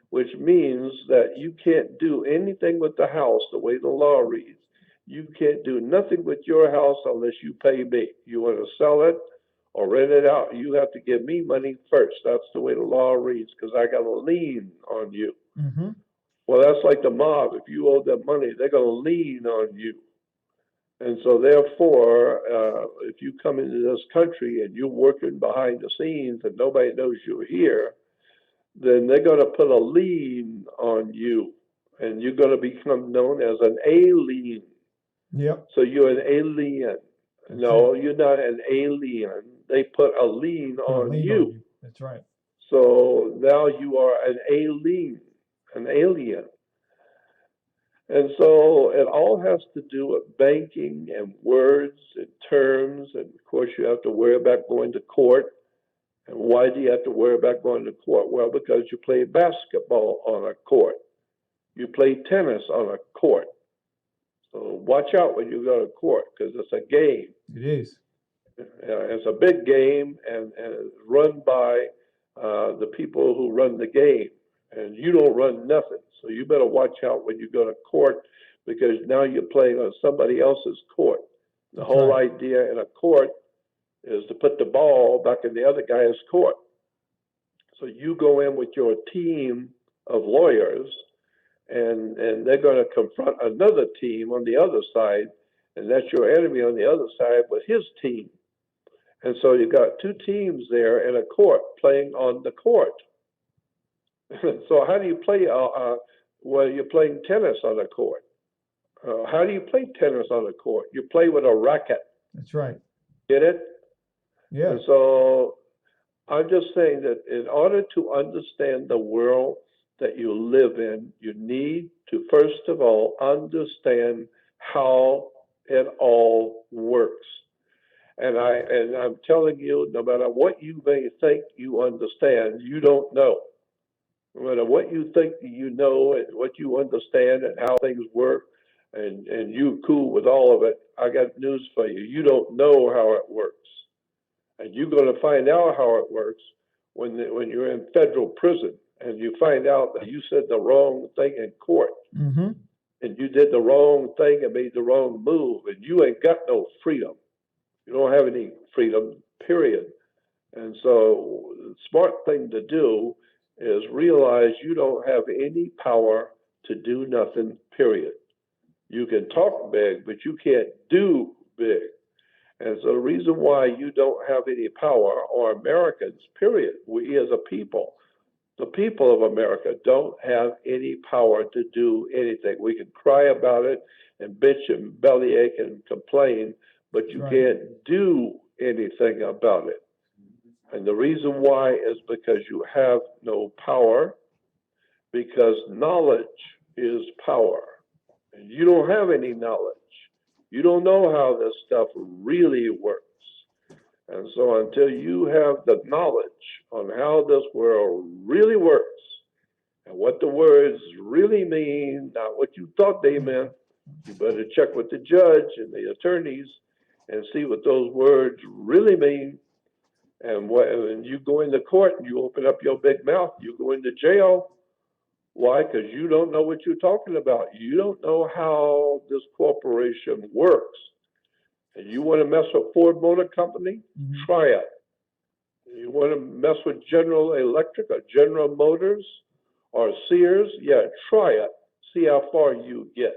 which means that you can't do anything with the house the way the law reads. You can't do nothing with your house unless you pay me. You want to sell it or rent it out, you have to give me money first. That's the way the law reads because I got a lien on you. Well, that's like the mob. If you owe them money, they're going to lien on you. And so therefore, if you come into this country and you're working behind the scenes and nobody knows you're here, then they're going to put a lien on you. And you're going to become known as an alien. Yep. So you're an alien. No, you're not an alien. They put a lien on you. That's right. So now you are an alien, an alien. And so it all has to do with banking and words and terms. And of course, you have to worry about going to court. And why do you have to worry about going to court? Well, because you play basketball on a court. You play tennis on a court. So watch out when you go to court because it's a game. It is. It's a big game, and it's run by the people who run the game, and you don't run nothing. So you better watch out when you go to court because now you're playing on somebody else's court. The That's whole right. idea in a court is to put the ball back in the other guy's court. So you go in with your team of lawyers, and they're going to confront another team on the other side, and that's your enemy on the other side with his team. And so you got two teams there in a court playing on the court. So how do you play? Well, you're playing tennis on a court. How do you play tennis on a court? You play with a racket. That's right. Get it? Yeah. And so I'm just saying that in order to understand the world that you live in, you need to first of all understand how it all works. And I'm telling you, no matter what you may think you understand, you don't know. No matter what you think you know and what you understand and how things work, and you cool with all of it, I got news for you. You don't know how it works. And you're going to find out how it works when you're in federal prison and you find out that you said the wrong thing in court. Mm-hmm. And you did the wrong thing and made the wrong move, and you ain't got no freedom. You don't have any freedom, period. And so the smart thing to do is realize you don't have any power to do nothing, period. You can talk big, but you can't do big. And so the reason why you don't have any power, or Americans, period, we as a people, the people of America don't have any power to do anything. We can cry about it and bitch and bellyache and complain, but you can't do anything about it. And the reason why is because you have no power, because knowledge is power. And you don't have any knowledge. You don't know how this stuff really works. And so until you have the knowledge on how this world really works and what the words really mean, not what you thought they meant, you better check with the judge and the attorneys and see what those words really mean. And when you go into court and you open up your big mouth, you go into jail. Why? Because you don't know what you're talking about. You don't know how this corporation works. And you want to mess with Ford Motor Company? Mm-hmm. Try it. You want to mess with General Electric or General Motors or Sears? Yeah, try it. See how far you get.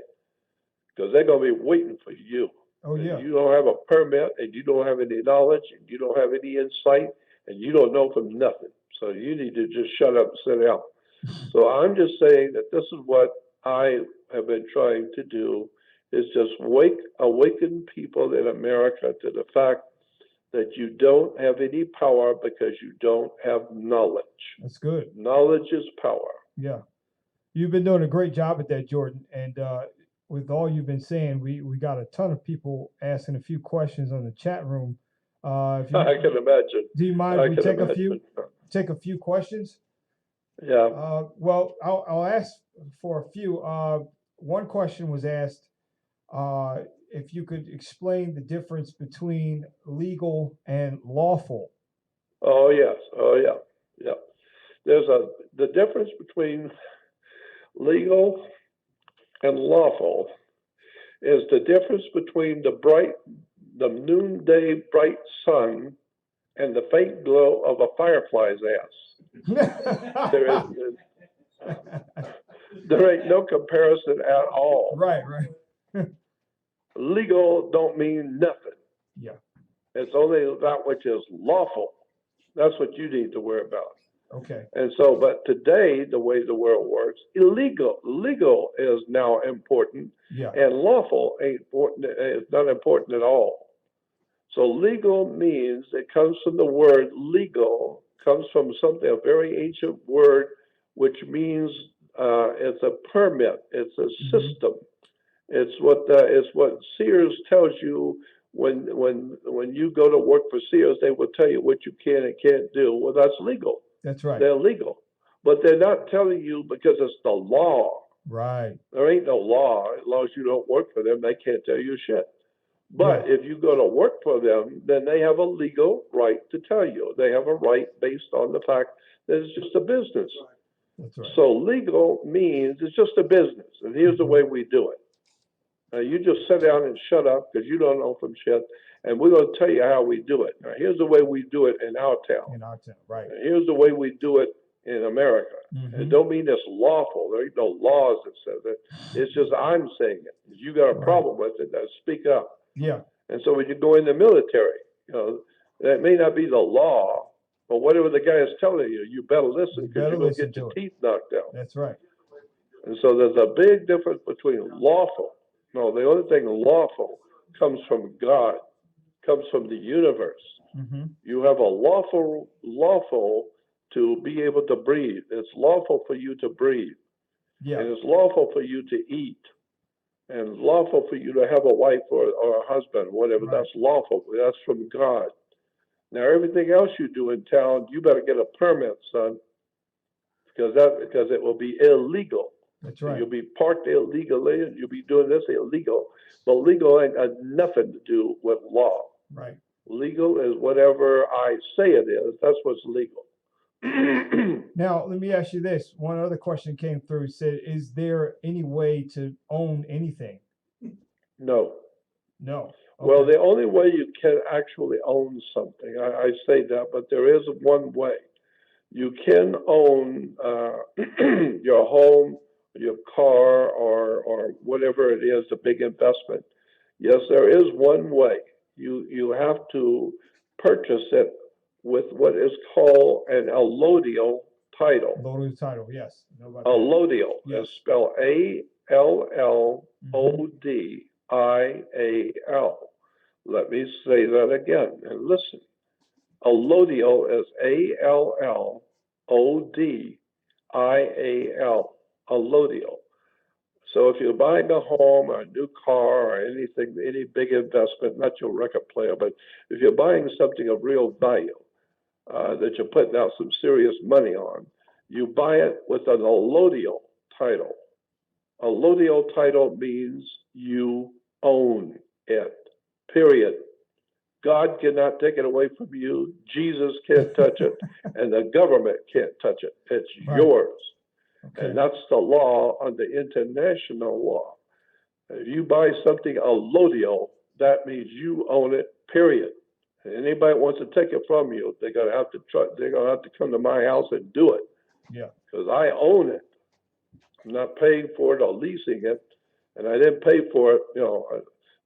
Because they're going to be waiting for you. Oh, yeah. And you don't have a permit, and you don't have any knowledge, and you don't have any insight, and you don't know from nothing. So you need to just shut up and sit down. So I'm just saying that this is what I have been trying to do, is just awaken people in America to the fact that you don't have any power because you don't have knowledge. That's good. Knowledge is power. Yeah. You've been doing a great job at that, Jordan. And with all you've been saying, we got a ton of people asking a few questions on the chat room. If you, I can imagine. Do you mind if we take a few questions? Yeah. Well, I'll ask for a few. One question was asked, if you could explain the difference between legal and lawful. Oh, yes. Oh, yeah. Yeah. There's the difference between legal and lawful is the difference between the noonday bright sun and the faint glow of a firefly's ass. There ain't no comparison at all. Right. Legal don't mean nothing. Yeah. It's only that which is lawful. That's what you need to worry about. Okay. And so, but today, the way the world works, legal is now important, and lawful ain't important. It's not important at all. So legal means, it comes from the word legal, comes from something, a very ancient word, which means it's a permit, it's a system. It's what Sears tells you when you go to work for Sears. They will tell you what you can and can't do. Well, that's legal. That's right. They're legal, but they're not telling you because it's the law. Right. There ain't no law. As long as you don't work for them, they can't tell you shit. But Yeah. if you go to work for them, then they have a legal right to tell you. They have a right based on the fact that it's just a business. That's right. So legal means it's just a business, and here's the Mhm. way we do it. You just sit down and shut up because you don't know from shit, and we're going to tell you how we do it. Now, here's the way we do it in our town. In our town, right. And here's the way we do it in America. And it Hmm. don't mean it's lawful. There ain't no laws that says it. It's just I'm saying it. If you got a Right. problem with it, then speak up. Yeah. And so when you go in the military, that may not be the law, but whatever the guy is telling you, you better listen You because better you're going to listen get your to it. teeth knocked out. That's right. And so there's a big difference between lawful. No, the only thing lawful comes from God, comes from the universe. Hmm. You have a lawful to be able to breathe. It's lawful for you to breathe, Yeah. and it's lawful for you to eat, and it's lawful for you to have a wife or a husband, whatever. Right. That's lawful. That's from God. Now everything else you do in town, you better get a permit, son, because it will be illegal. That's And right. you'll be parked illegally, and you'll be doing this illegal. But legal ain't got nothing to do with law. Right. Legal is whatever I say it is. That's what's legal. Now, let me ask you this. One other question came through. Said, is there any way to own anything? No. No. Well, Okay. the only way you can actually own something, I say that, but there is one way. You can own your home, your car, or whatever it is, a big investment. Yes, there is one way. You have to purchase it with what is called an allodial title. Load of title. Yes. Know about that. Allodial Yes. is spelled ALLODIAL. Let me say that again and listen. Allodial is ALLODIAL. Allodial. So if you're buying a home or a new car or anything, any big investment, not your record player, but if you're buying something of real value that you're putting out some serious money on, you buy it with an allodial title. Allodial title means you own it, period. God cannot take it away from you. Jesus can't touch it, and the government can't touch it. It's Right. yours. Okay. And that's the law under international law. If you buy something allodial, that means you own it, period. And anybody wants to take it from you, they're gonna have to come to my house and do it. Yeah. Because I own it. I'm not paying for it or leasing it, and I didn't pay for it,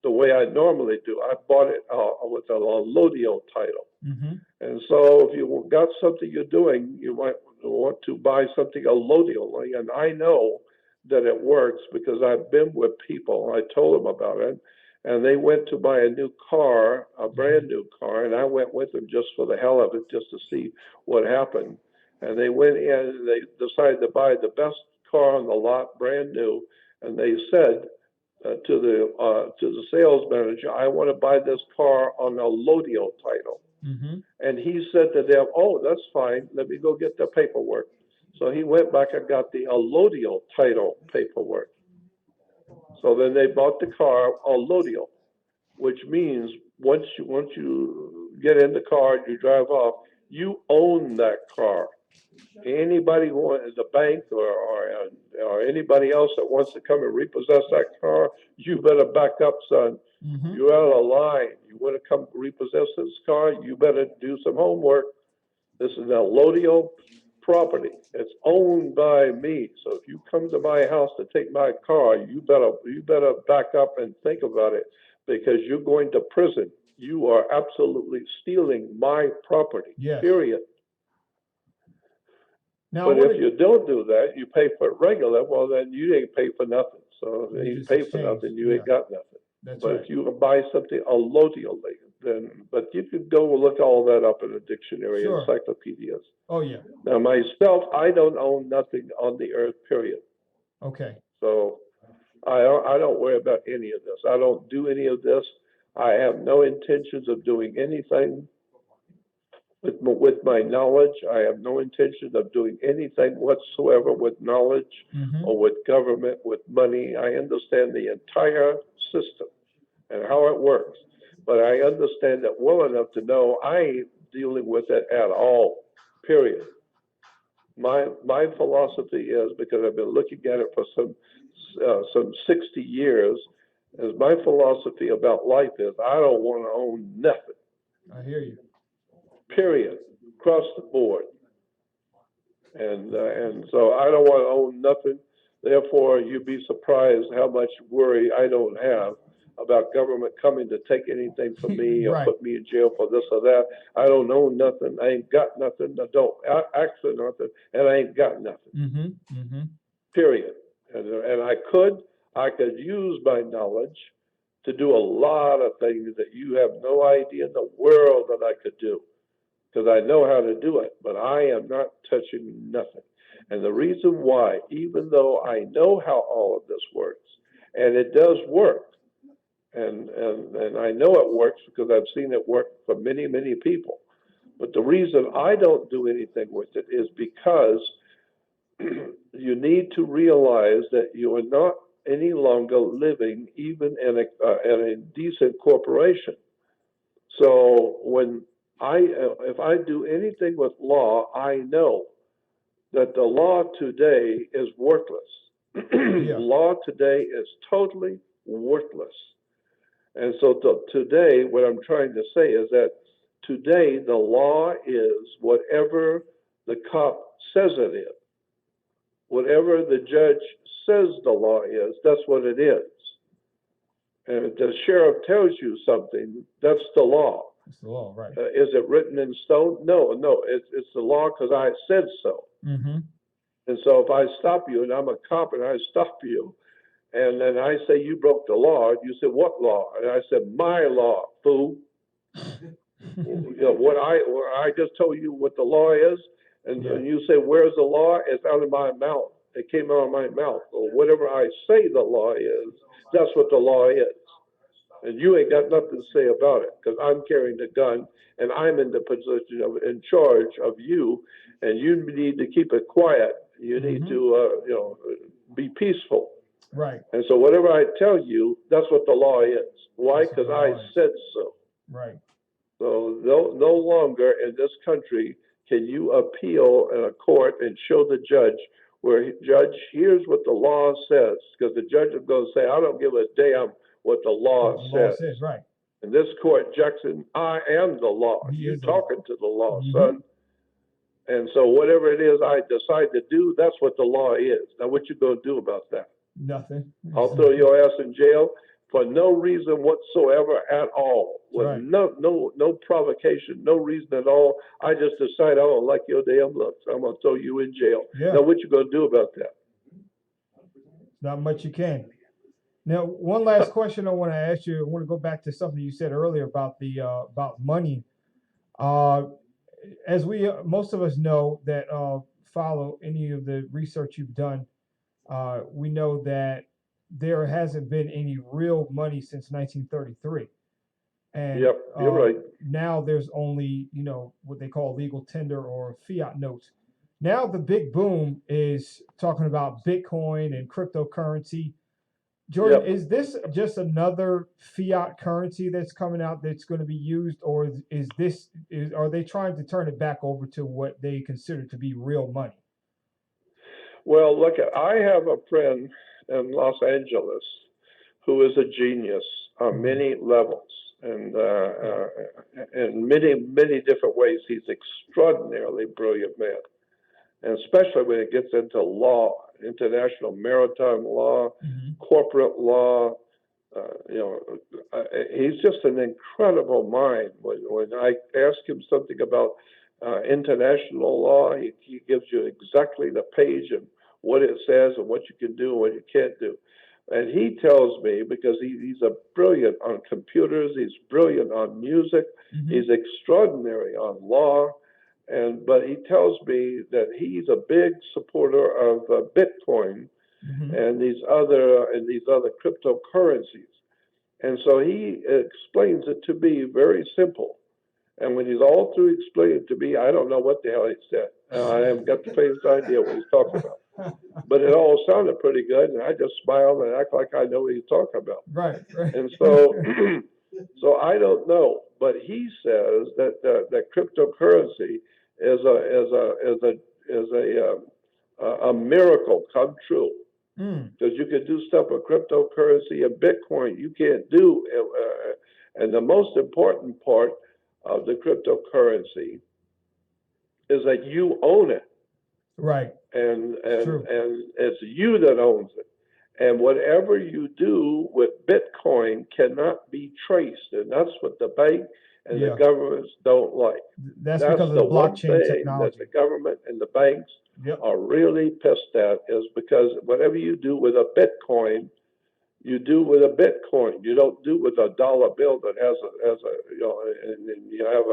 the way I normally do. I bought it with a allodial title. Hmm. And so if you got something you're doing, you might want to buy something allodially. And I know that it works because I've been with people. I told them about it. And they went to buy a new car, a brand new car. And I went with them just for the hell of it, just to see what happened. And they went in and they decided to buy the best car on the lot, brand new. And they said, to the sales manager, I want to buy this car on a allodial title. Hmm. And he said to them, oh, that's fine. Let me go get the paperwork. So he went back and got the allodial title paperwork. So then they bought the car allodial, which means once you get in the car and you drive off, you own that car. Anybody who wants the bank or anybody else that wants to come and repossess that car, you better back up, son. Hmm. You're out of line. You want to come repossess this car, you better do some homework. This is an allodial property. It's owned by me. So if you come to my house to take my car, you better back up and think about it because you're going to prison. You are absolutely stealing my property. Yes. Period. Now, But what if you don't do that, you pay for it regular, well, then you ain't pay for nothing. So if You you just pay for exchange. nothing, you ain't got nothing. That's But right. if you buy something allodially, but you could go look all that up in a dictionary, Sure. encyclopedias. Oh, yeah. Now, myself, I don't own nothing on the earth, period. Okay. So I don't worry about any of this. I don't do any of this. I have no intentions of doing anything. With my knowledge, I have no intention of doing anything whatsoever with knowledge Mm-hmm. or with government, with money. I understand the entire system and how it works, but I understand it well enough to know I ain't dealing with it at all, period. My philosophy is, because I've been looking at it for some 60 years, is my philosophy about life is I don't want to own nothing, I hear you. period, across the board. And so I don't want to own nothing. Therefore, you'd be surprised how much worry I don't have about government coming to take anything from me or Right. put me in jail for this or that. I don't own nothing. I ain't got nothing. I don't ask for nothing, and I ain't got nothing. Mm-hmm. Mm-hmm. Period. And I could use my knowledge to do a lot of things that you have no idea in the world that I could do, because I know how to do it, but I am not touching nothing. And the reason why, even though I know how all of this works, and it does work, and I know it works because I've seen it work for many, many people. But the reason I don't do anything with it is because you need to realize that you are not any longer living even in a decent corporation. So if I do anything with law, I know that the law today is worthless. Yeah. Law today is totally worthless. And so today, what I'm trying to say is that today the law is whatever the cop says it is. Whatever the judge says the law is, that's what it is. And if the sheriff tells you something, that's the law. It's the law, right? Is it written in stone? No, it's the law because I said so. Mm-hmm. And so if I stop you, and I'm a cop, and I stop you, and then I say you broke the law, you say what law? And I said my law, fool. You know, what I just told you what the law is, and, Yeah. and you say where's the law? It's out of my mouth. It came out of my mouth. Or whatever I say the law is, that's what the law is. And you ain't got nothing to say about it because I'm carrying the gun and I'm in the position of in charge of you, and you need to keep it quiet. You need Mhm. to be peaceful. Right. And so whatever I tell you, that's what the law is. Why? That's what Because the I law is. said so. Right. So no longer in this country can you appeal in a court and show the judge where, judge, here's what the law says, because the judge is going to say, I don't give a damn what the law What the law says. says, right. In this court, Jackson, I am the law. He You is the law. talking to the law, Mhm. son. And so whatever it is I decide to do, that's what the law is. Now, what you going to do about that? Nothing. I'll throw your ass in jail for no reason whatsoever at all, with Right. no provocation, no reason at all. I just decide I don't like your damn looks. I'm gonna throw you in jail. Yeah. Now, what you gonna do about that? Not much you can. Now, one last question I want to ask you. I want to go back to something you said earlier about the about money. Uh, as we most of us know that follow any of the research you've done, we know that there hasn't been any real money since 1933, and Yep, you're right. now there's only what they call legal tender or fiat notes. Now the big boom is talking about Bitcoin and cryptocurrency. Jordan, Yep. is this just another fiat currency that's coming out that's going to be used, or are they trying to turn it back over to what they consider to be real money? Well, look, I have a friend in Los Angeles who is a genius on Mhm. many levels, and in many different ways. He's extraordinarily brilliant man. And especially when it gets into law, international maritime law, Mhm. corporate law. He's just an incredible mind. When I ask him something about international law, he gives you exactly the page and what it says and what you can do and what you can't do. And he tells me, because he's a brilliant on computers, he's brilliant on music, Mhm. he's extraordinary on law, but he tells me that he's a big supporter of Bitcoin Mhm. and these other cryptocurrencies. And so he explains it to me very simple. And when he's all through explaining to me, I don't know what the hell he said. I haven't got the faintest idea what he's talking about. But it all sounded pretty good, and I just smiled and act like I know what he's talking about. Right, right. And so, so I don't know, but he says that that cryptocurrency is a miracle come true. Because you can do stuff with cryptocurrency and Bitcoin you can't do. And the most important part of the cryptocurrency is that you own it. Right. And True. it's you that owns it. And whatever you do with Bitcoin cannot be traced. And that's what the bank and the governments don't like. That's because of the blockchain technology. That the government and the banks Yep. are really pissed at, is because whatever you do with a Bitcoin, you do with a Bitcoin. You don't do with a dollar bill that has a you know, and you have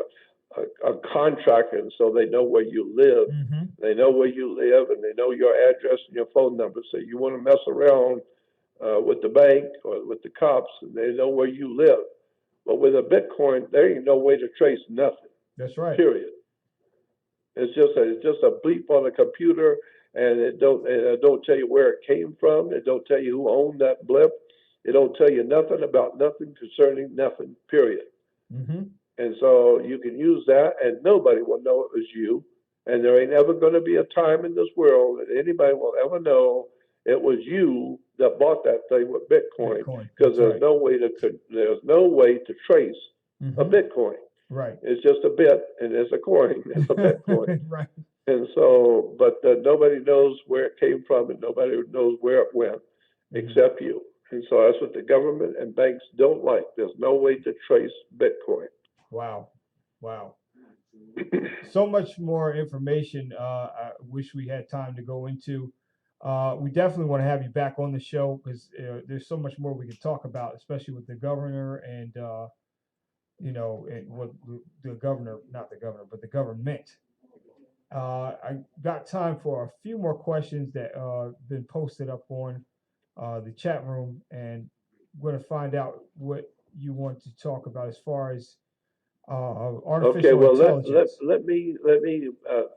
a contract, and so they know where you live. Mm-hmm. They know where you live, and they know your address and your phone number. So you want to mess around with the bank or with the cops, and they know where you live. But with a Bitcoin, there ain't no way to trace nothing. That's right. Period. It's just a bleep on a computer, and it don't tell you where it came from. It don't tell you who owned that blip. It don't tell you nothing about nothing concerning nothing. Period. Mm-hmm. And so you can use that, and nobody will know it was you. And there ain't ever going to be a time in this world that anybody will ever know it was you that bought that thing with Bitcoin, because there's no way to trace a Bitcoin. Right. It's just a bit, and it's a coin. It's a Bitcoin. Right. And so, but nobody knows where it came from, and nobody knows where it went, except you. And so that's what the government and banks don't like. There's no way to trace Bitcoin. Wow. Wow. So much more information. I wish we had time to go into. We definitely want to have you back on the show, because there's so much more we can talk about, especially with the governor and what the governor, not the governor, but the government. I got time for a few more questions that been posted up on the chat room, and we're going to find out what you want to talk about as far as artificial intelligence. Let me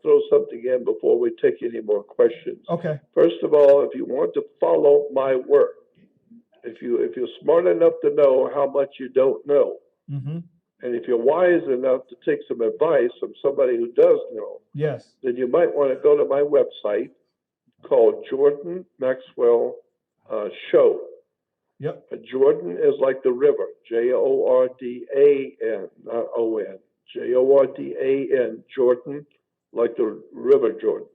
throw something in before we take any more questions. Okay. First of all, if you want to follow my work, if you're smart enough to know how much you don't know, and if you're wise enough to take some advice from somebody who does know, yes, then you might want to go to my website called Jordan Maxwell Show. Yep. Jordan is like the river, Jordan, not O-N, Jordan, Jordan, like the river Jordan.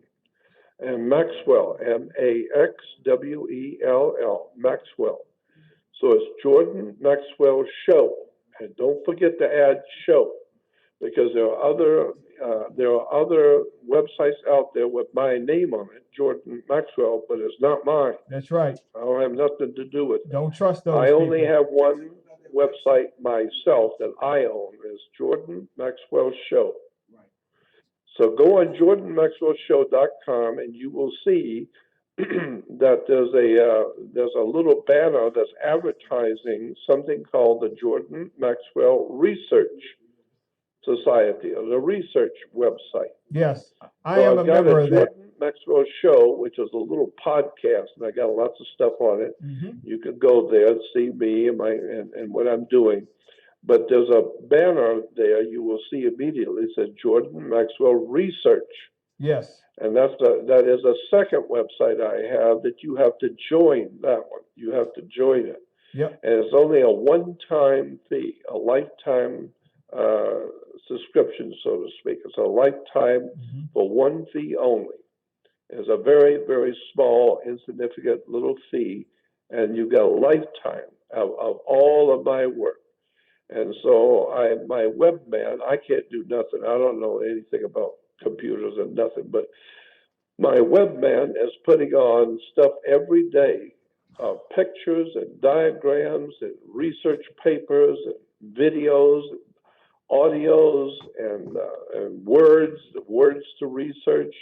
And Maxwell, Maxwell, Maxwell. So it's Jordan Maxwell Show. And don't forget to add show, because there are other websites out there with my name on it, Jordan Maxwell, but it's not mine. That's right. I don't have nothing to do with it. Don't trust those. I only have one website myself that I own, is Jordan Maxwell Show. Right. So go on jordanmaxwellshow.com, and you will see that there's a little banner that's advertising something called the Jordan Maxwell Research Society, or the research website. Yes, I am a member of that. Jordan Maxwell Show, which is a little podcast, and I got lots of stuff on it. You can go there and see me and what I'm doing. But there's a banner there you will see immediately. It says Jordan Maxwell Research. Yes. And that is a second website I have that you have to join. That one, you have to join it. Yep. And it's only a one-time fee, a lifetime subscription, so to speak. It's a lifetime for one fee only. It's a very, very small, insignificant little fee, and you get a lifetime of all of my work. And so my webman, I can't do nothing. I don't know anything about computers and nothing, but my webman is putting on stuff every day, pictures and diagrams and research papers and videos, audios and words to research,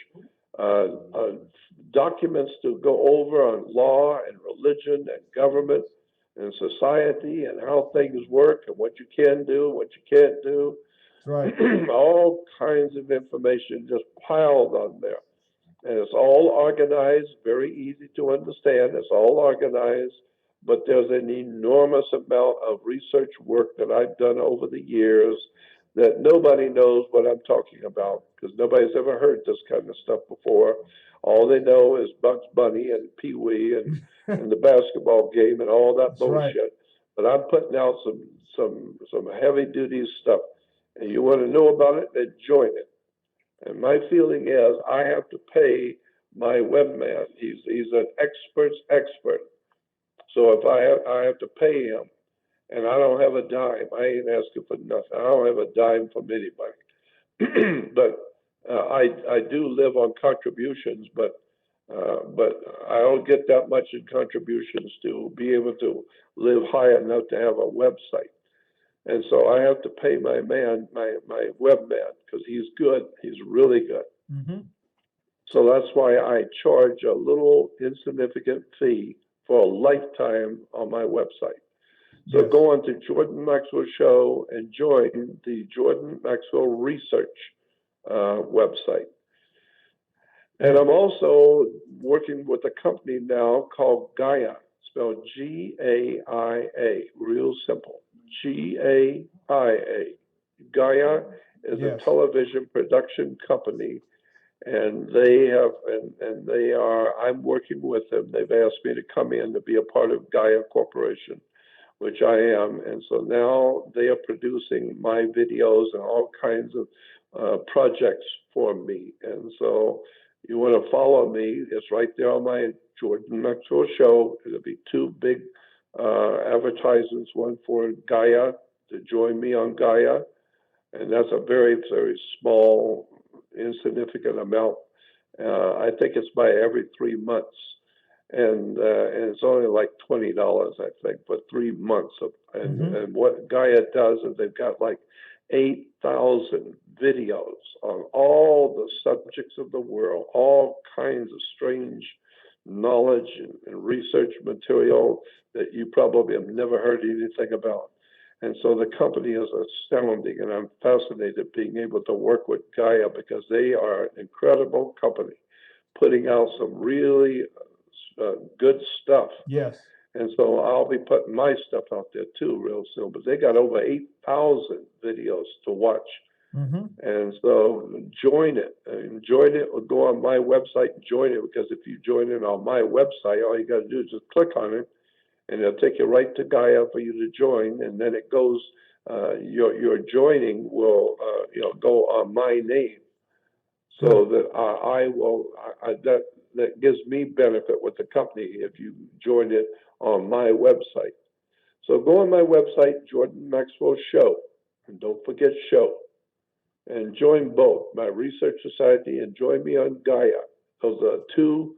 documents to go over on law and religion and government and society and how things work and what you can do and what you can't do. right. All kinds of information just piled on there. And it's all organized, very easy to understand. It's all organized, but there's an enormous amount of research work that I've done over the years that nobody knows what I'm talking about because nobody's ever heard this kind of stuff before. All they know is Bugs Bunny and Pee Wee and the basketball game and all that That's right. bullshit. But I'm putting out some heavy duty stuff. And you want to know about it, then join it. And my feeling is I have to pay my webman. He's an expert's expert. So if I have to pay him, and I don't have a dime, I ain't asking for nothing. I don't have a dime from anybody. But I do live on contributions, but I don't get that much in contributions to be able to live high enough to have a website. And so I have to pay my man, my webman, because he's good. He's really good. Mm-hmm. So that's why I charge a little insignificant fee for a lifetime on my website. So Yes. go on to Jordan Maxwell Show and join the Jordan Maxwell Research website. And I'm also working with a company now called Gaia, spelled Gaia, real simple. Gaia. Gaia is Yes. a television production company, and they have, and they are, I'm working with them. They've asked me to come in to be a part of Gaia Corporation, which I am. And so now they are producing my videos and all kinds of projects for me. And so you want to follow me, it's right there on my Jordan Maxwell Show. It'll be two big advertisements, one for Gaia, to join me on Gaia. And that's a very, very small, insignificant amount. I think it's by every 3 months. And it's only like $20, I think, for 3 months. And what Gaia does is they've got like 8,000 videos on all the subjects of the world, all kinds of strange knowledge and research material that you probably have never heard anything about. And so the company is astounding, and I'm fascinated being able to work with Gaia because they are an incredible company, putting out some really good stuff. Yes. And so I'll be putting my stuff out there too real soon. But they got over 8,000 videos to watch. Mm-hmm. And so join it. And join it or go on my website and join it, because if you join it on my website, all you got to do is just click on it and it'll take you right to Gaia for you to join. And then it goes, your joining will go on my name. So that I will, that gives me benefit with the company if you join it on my website. So go on my website, Jordan Maxwell Show, and don't forget show, and join both my research society and join me on Gaia. Those are two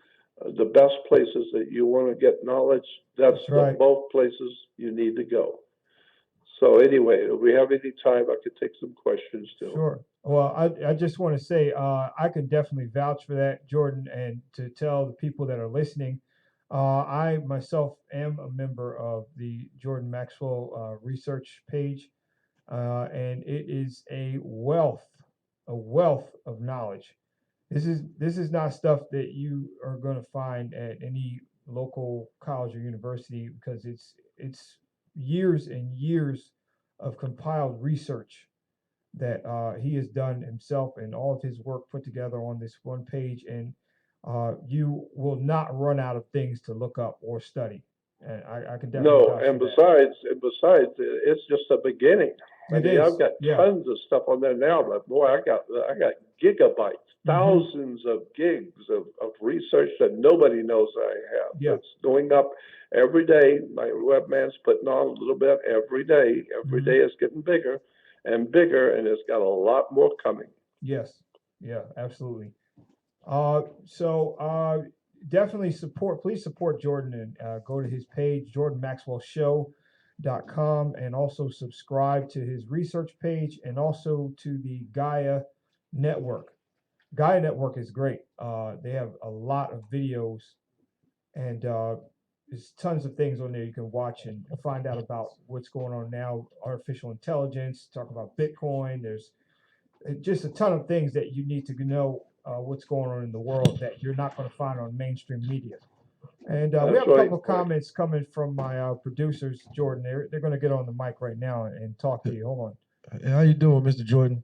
the best places that you want to get knowledge. That's right. Both places you need to go. So anyway, if we have any time, I could take some questions too. Sure. Well, I just want to say I could definitely vouch for that, Jordan, and to tell the people that are listening, I myself am a member of the Jordan Maxwell research page, and it is a wealth of knowledge. This is not stuff that you are going to find at any local college or university, because it's years and years of compiled research that he has done himself, and all of his work put together on this one page, and you will not run out of things to look up or study. And I can definitely No, vouch and for that. besides, it's just the beginning. I It mean, is, I've got yeah. tons of stuff on there now, but boy, I got gigabytes, thousands of gigs of research that nobody knows I have. Yeah. It's going up every day. My webman's putting on a little bit every day. Every day it's getting bigger and bigger, and it's got a lot more coming. Yes. Yeah, absolutely. So definitely please support Jordan, and go to his page, jordanmaxwellshow.com, and also subscribe to his research page and also to the Gaia Network. Gaia Network is great. They have a lot of videos, and there's tons of things on there you can watch and find out about what's going on now, artificial intelligence, talk about Bitcoin. There's just a ton of things that you need to know what's going on in the world that you're not going to find on mainstream media. And we That's have a right. couple of comments coming from my producers, Jordan. They're going to get on the mic right now and talk to you. Hold on. How you doing, Mr. Jordan?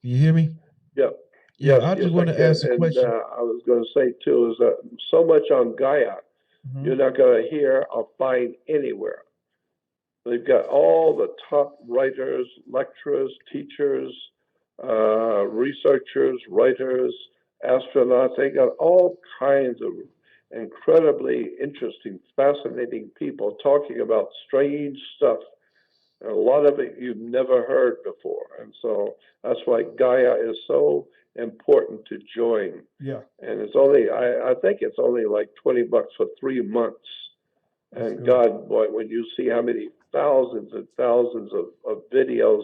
Can you hear me? Yeah. Yeah, Yes, I yes, just I want to can. ask a And question. I was going to say too is that so much on Gaia, Mhm. you're not going to hear or find anywhere. They've got all the top writers, lecturers, teachers, researchers, writers, astronauts. They got all kinds of incredibly interesting, fascinating people talking about strange stuff. And a lot of it you've never heard before. And so that's why Gaia is so important to join. Yeah, And it's only, I think it's only like $20 for 3 months. that's And good. God, boy, when you see how many thousands and thousands of videos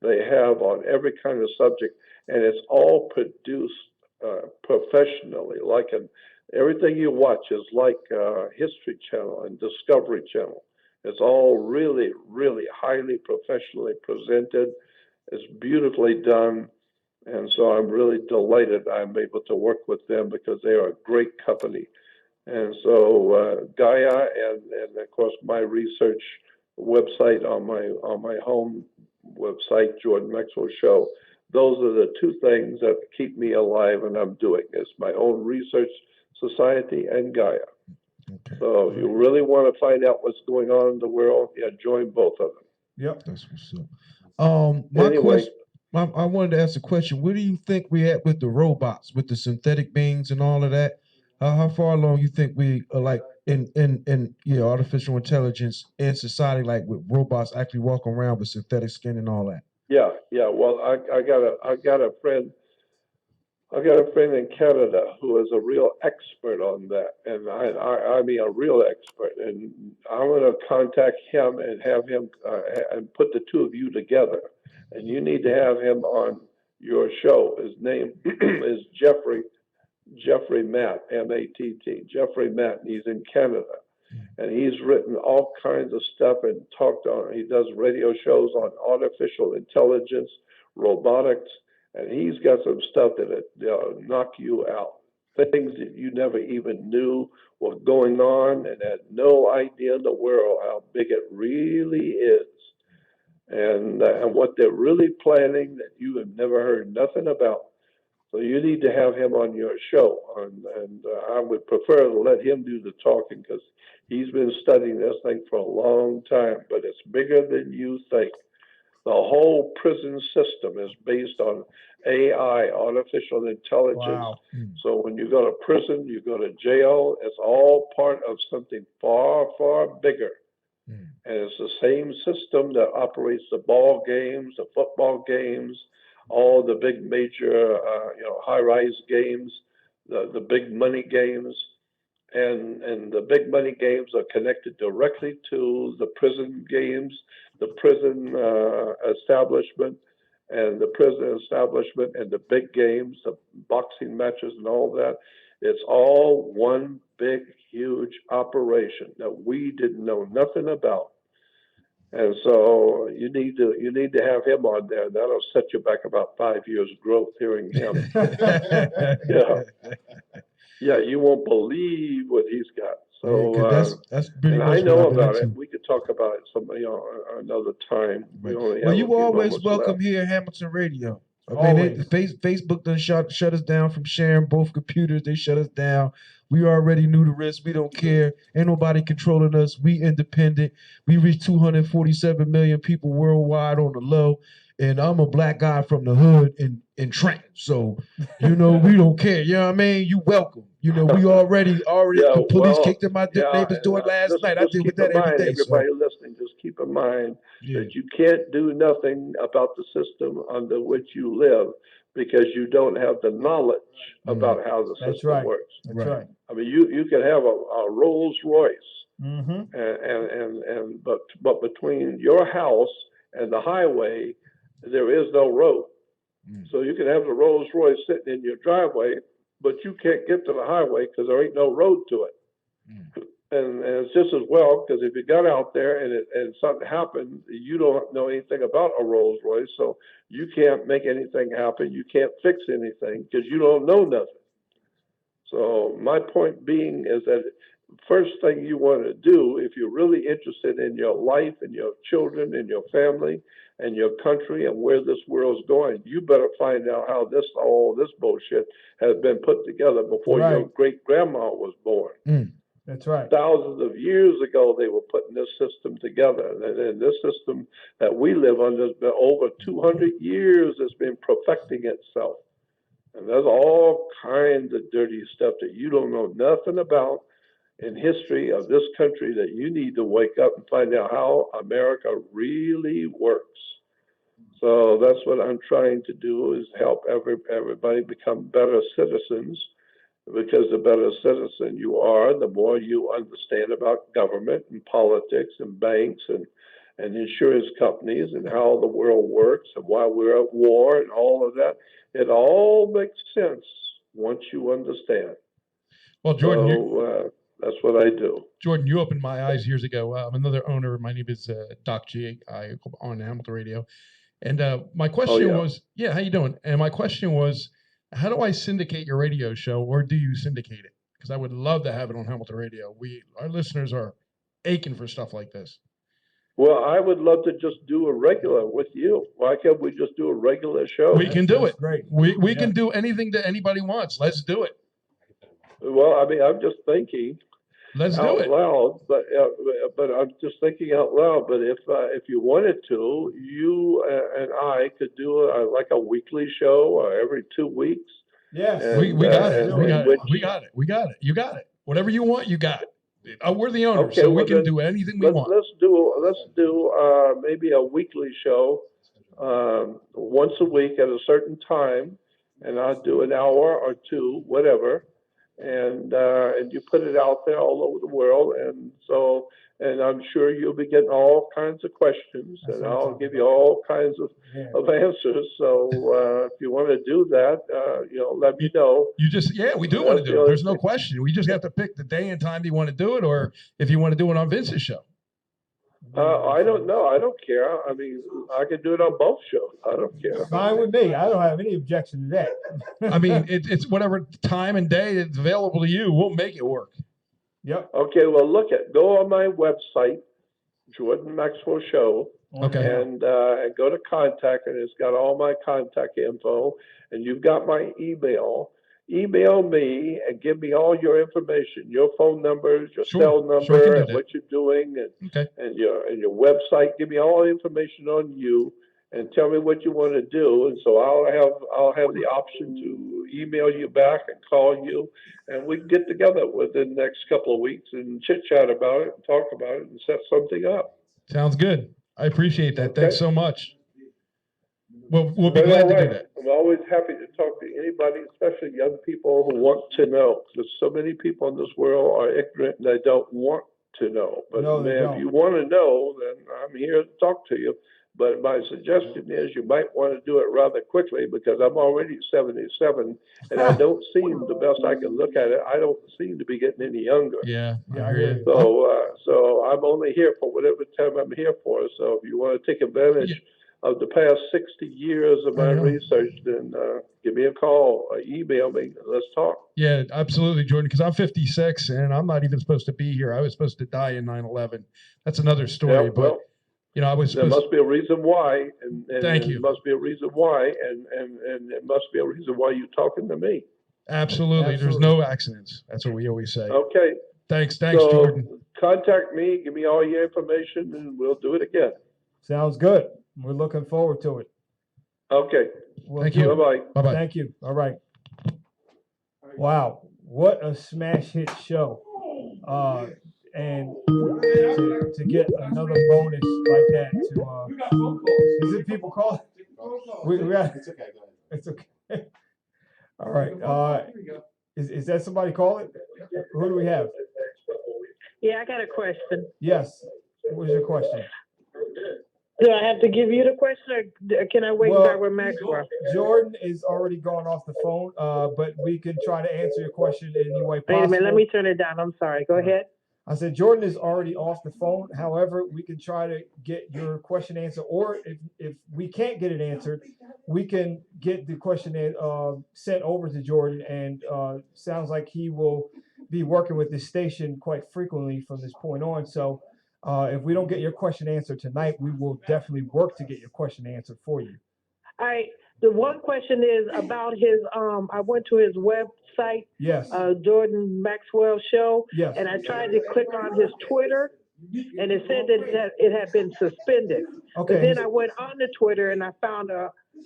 they have on every kind of subject, and it's all produced professionally, everything you watch is like History Channel and Discovery Channel. It's all really, really highly professionally presented. It's beautifully done. And so I'm really delighted I'm able to work with them because they are a great company. And so Gaia and of course my research website on my home website, Jordan Maxwell Show. Those are the two things that keep me alive and I'm doing is my own research society and Gaia. Okay. So you really want to find out what's going on in the world, yeah, join both of them. Yep. That's what's up. My Anyway, question, I wanted to ask a question. Where do you think we at with the robots, with the synthetic beings and all of that? How far along you think we are, like in artificial intelligence in society, like with robots actually walking around with synthetic skin and all that? yeah, yeah. Well, I got a friend in Canada who is a real expert on that, and I mean a real expert. And I'm going to contact him and have him and put the two of you together. And you need to have him on your show. His name is Jeffrey Matt, M-A-T-T, Jeffrey Matt, and he's in Canada. And he's written all kinds of stuff and talked on. He does radio shows on artificial intelligence, robotics, and he's got some stuff that'll knock you out. Things that you never even knew were going on and had no idea in the world how big it really is. And what they're really planning that you have never heard nothing about. So you need to have him on your show, and I would prefer to let him do the talking because he's been studying this thing for a long time. But it's bigger than you think. The whole prison system is based on AI, artificial intelligence. Wow. So when you go to prison, you go to jail. It's all part of something far, far bigger. And it's the same system that operates the ball games, the football games, all the big major, high-rise games, the big money games, and the big money games are connected directly to the prison games, the prison establishment, and the big games, the boxing matches, and all that. It's all one big, huge operation that we didn't know nothing about. And so you need to have him on there. That'll set you back about 5 years growth hearing him. Yeah. Yeah, you won't believe what he's got. So that's pretty and much I know what I've been about it. into. We could talk about it another time. We Right. only Well, have a you few always moments welcome left. here at Hamilton Radio. I mean, Always. Facebook done shut us down from sharing both computers. They shut us down. We already knew the risk. We don't care. Ain't nobody controlling us. We independent. We reach 247 million people worldwide on the low. And I'm a black guy from the hood in Trenton. So, we don't care. You know what I mean? You welcome. We already Yeah, the police well, kicked in my yeah, neighbor's door and last night. I just deal with keep in that every mind, day. So, everybody listening, just keep in mind yeah. that you can't do nothing about the system under which you live because you don't have the knowledge about how the That's system right. works. That's Right. right. I mean, you can have a Rolls Royce, Mm-hmm. but between your house and the highway, there is no road. So you can have the Rolls Royce sitting in your driveway, but you can't get to the highway because there ain't no road to it. And it's just as well, because if you got out there and something happened, you don't know anything about a Rolls Royce, so you can't make anything happen. You can't fix anything because you don't know nothing. So my point being is that first thing you want to do, if you're really interested in your life and your children and your family and your country and where this world's going, you better find out how all this bullshit has been put together before your great grandma was born. That's right. Thousands of years ago, they were putting this system together. And this system that we live under has been over 200 years. It's been perfecting itself. And there's all kinds of dirty stuff that you don't know nothing about in history of this country that you need to wake up and find out how America really works. So that's what I'm trying to do, is help everybody become better citizens. Because the better citizen you are, the more you understand about government and politics and banks and insurance companies and how the world works and why we're at war and all of that. It all makes sense once you understand. Well, Jordan, so, that's what I do. Jordan, you opened my eyes years ago. I'm another owner. My name is Doc G. I on Hamilton Radio. And my question was, how you doing? And my question was, how do I syndicate your radio show, or do you syndicate it? Because I would love to have it on Hamilton Radio. Our listeners are aching for stuff like this. Well, I would love to just do a regular with you. Why can't we just do a regular show? We can do it. Great. We can do anything that anybody wants. Let's do it. Well, I mean, I'm just thinking. Let's do it. Loud, but I'm just thinking out loud. But if you wanted to, you and I could do like a weekly show every 2 weeks. Yes, we got it. We got it. We got it. We got it. You got it. Whatever you want, you got it. We're the owners, okay, so well we can do anything we want. Let's do maybe a weekly show once a week at a certain time, and I'll do an hour or two, whatever. And you put it out there all over the world, and I'm sure you'll be getting all kinds of questions, and I'll give you all kinds of answers. So if you want to do that, let me know. You just we do want to do it. There's no question. We just have to pick the day and time you want to do it, or if you want to do it on Vince's show. I don't know. I don't care. I mean, I can do it on both shows. I don't care. Fine with me. I don't have any objection to that. I mean, it's whatever time and day that's available to you. We'll make it work. Yep. Okay. Well, go on my website, Jordan Maxwell Show. Okay. And go to contact, and it's got all my contact info, and you've got my email. Email me and give me all your information, your phone numbers, your cell number, and what you're doing, and your website. Give me all the information on you, and tell me what you want to do. And so I'll have the option to email you back and call you, and we can get together within the next couple of weeks and chit chat about it and talk about it and set something up. Sounds good. I appreciate that. Okay. Thanks so much. We'll be glad to do that. I'm always happy to talk to anybody, especially young people who want to know. Because so many people in this world are ignorant and they don't want to know. But if you want to know, then I'm here to talk to you. But my suggestion is you might want to do it rather quickly, because I'm already 77 and I don't seem, the best I can look at it, I don't seem to be getting any younger. Yeah. I hear you. So I'm only here for whatever time I'm here for. So if you want to take advantage of the past 60 years of my research, then give me a call or email me. Let's talk. Yeah, absolutely, Jordan, because I'm 56 and I'm not even supposed to be here. I was supposed to die in 9/11. That's another story. But, I was there must be a reason why. And thank you. There must be a reason why. And it must be a reason why you're talking to me. Absolutely. There's no accidents. That's what we always say. Okay. Thanks, Jordan. Contact me. Give me all your information, and we'll do it again. Sounds good. We're looking forward to it. Okay. Thank you. Bye-bye. Bye-bye. Thank you. All right. Wow. What a smash hit show. And to get another bonus like that we got phone calls. Is it people calling? We got, It's okay, go ahead. it's okay. All right. Is that somebody calling? Who do we have? Yeah, I got a question. Yes. What was your question? Do I have to give you the question, or can I wait Well, back with Maxwell? Jordan is already gone off the phone, but we can try to answer your question in any way Wait a minute. Let possible. me turn it down. I'm sorry. Go ahead. I said Jordan is already off the phone. However, we can try to get your question answered, or if we can't get it answered, we can get the question sent over to Jordan. And sounds like he will be working with this station quite frequently from this point on. So if we don't get your question answered tonight, we will definitely work to get your question answered for you. All right. The one question is about his. I went to his website, Yes. Jordan Maxwell Show, Yes. and I tried to click on his Twitter, and it said that it had been suspended. Okay. But then I went on to Twitter and I found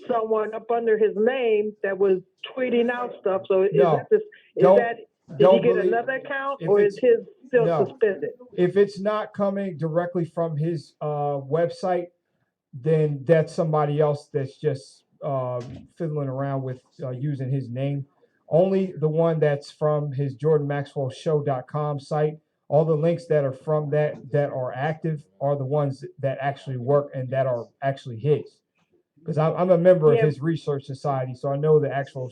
someone up under his name that was tweeting out stuff. So is No. that did he Don't get believe- another account, if or is it's- his still no. suspended? If it's not coming directly from his website, then that's somebody else that's just fiddling around with using his name. Only the one that's from his jordanmaxwellshow.com site. All the links that are from that are active are the ones that actually work and that are actually his. Because I'm a member of his research society, so I know the actual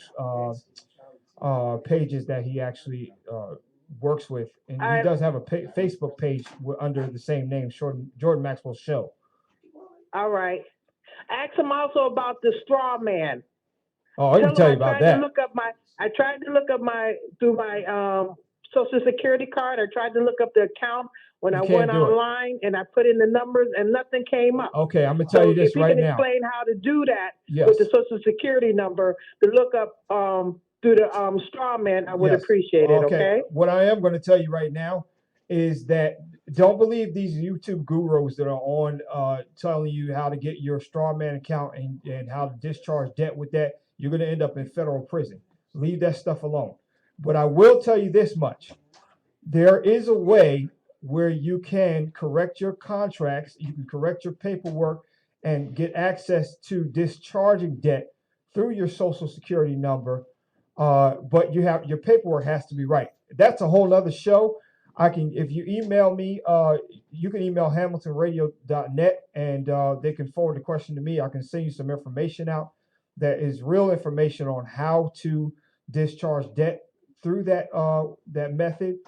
pages that he actually works with, and he does have a Facebook page under the same name, Jordan Maxwell Show. All right. Ask him also about the straw man. Oh, I can tell you about that. I tried to look up through my Social Security card. I tried to look up the account when I went online, and I put in the numbers, and nothing came up. Okay, I'm gonna tell you this right now. If you can explain how to do that Yes. with the Social Security number to look up through the straw man, I would appreciate it. Okay. What I am going to tell you right now is that don't believe these YouTube gurus that are on telling you how to get your straw man account and how to discharge debt with that. You're going to end up in federal prison. Leave that stuff alone. But I will tell you this much. There is a way where you can correct your contracts, you can correct your paperwork, and get access to discharging debt through your Social Security number. But your paperwork has to be right. That's a whole nother show. If you email me, you can email hamiltonradio.net and they can forward the question to me. I can send you some information out that is real information on how to discharge debt through that method.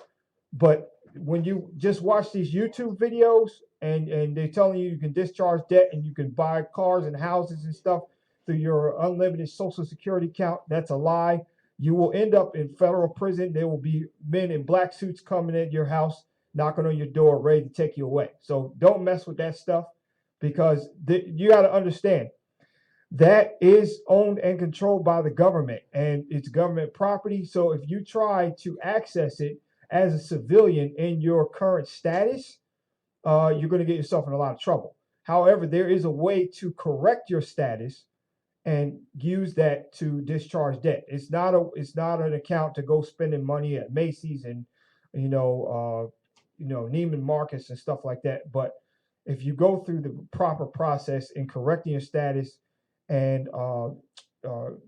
But when you just watch these YouTube videos and they're telling you can discharge debt and you can buy cars and houses and stuff through your unlimited Social Security account, that's a lie. You will end up in federal prison. There will be men in black suits coming at your house, knocking on your door, ready to take you away. So don't mess with that stuff, because you got to understand that is owned and controlled by the government, and it's government property. So if you try to access it as a civilian in your current status, you're going to get yourself in a lot of trouble. However, there is a way to correct your status and use that to discharge debt. It's not an account to go spending money at Macy's and Neiman Marcus and stuff like that. But if you go through the proper process in correcting your status and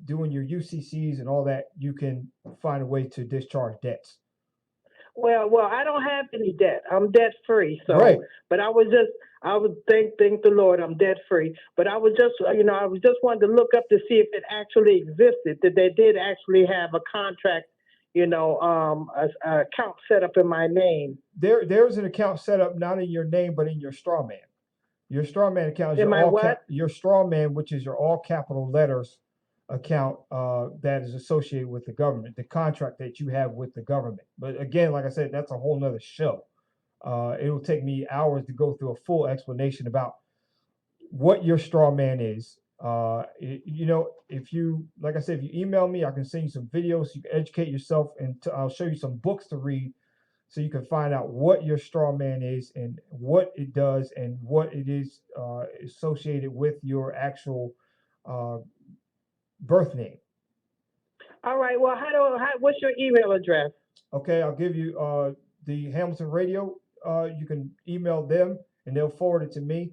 doing your UCCs and all that, you can find a way to discharge debts. Well, I don't have any debt. I'm debt free. So, right. But I would thank the Lord, I'm debt free. But I was just wanted to look up to see if it actually existed, that they did actually have a contract, account set up in my name. There's an account set up not in your name, but in your straw man. Your straw man account is your straw man, which is your all capital letters account that is associated with the government, the contract that you have with the government. But again, like I said, that's a whole nother show. It'll take me hours to go through a full explanation about what your straw man is. If you email me, I can send you some videos so you can educate yourself, and I'll show you some books to read so you can find out what your straw man is and what it does and what it is associated with your actual birth name. All right. Well, what's your email address? Okay, I'll give you the Hamilton Radio. You can email them and they'll forward it to me.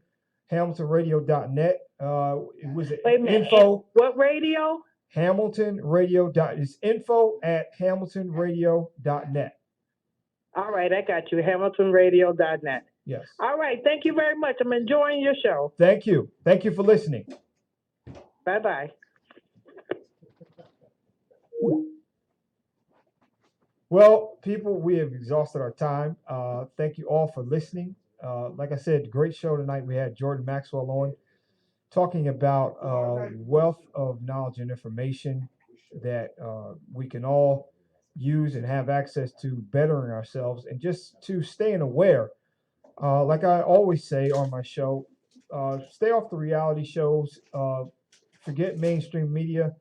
HamiltonRadio.net. It was info. What radio? Hamilton Radio. It's info@HamiltonRadio.net. All right, I got you. HamiltonRadio.net. Yes. All right. Thank you very much. I'm enjoying your show. Thank you. Thank you for listening. Bye-bye. Well, people, we have exhausted our time. Thank you all for listening. Like I said, great show tonight. We had Jordan Maxwell on talking about wealth of knowledge and information that we can all use and have access to bettering ourselves and just to staying aware. Like I always say on my show, stay off the reality shows. Forget mainstream media.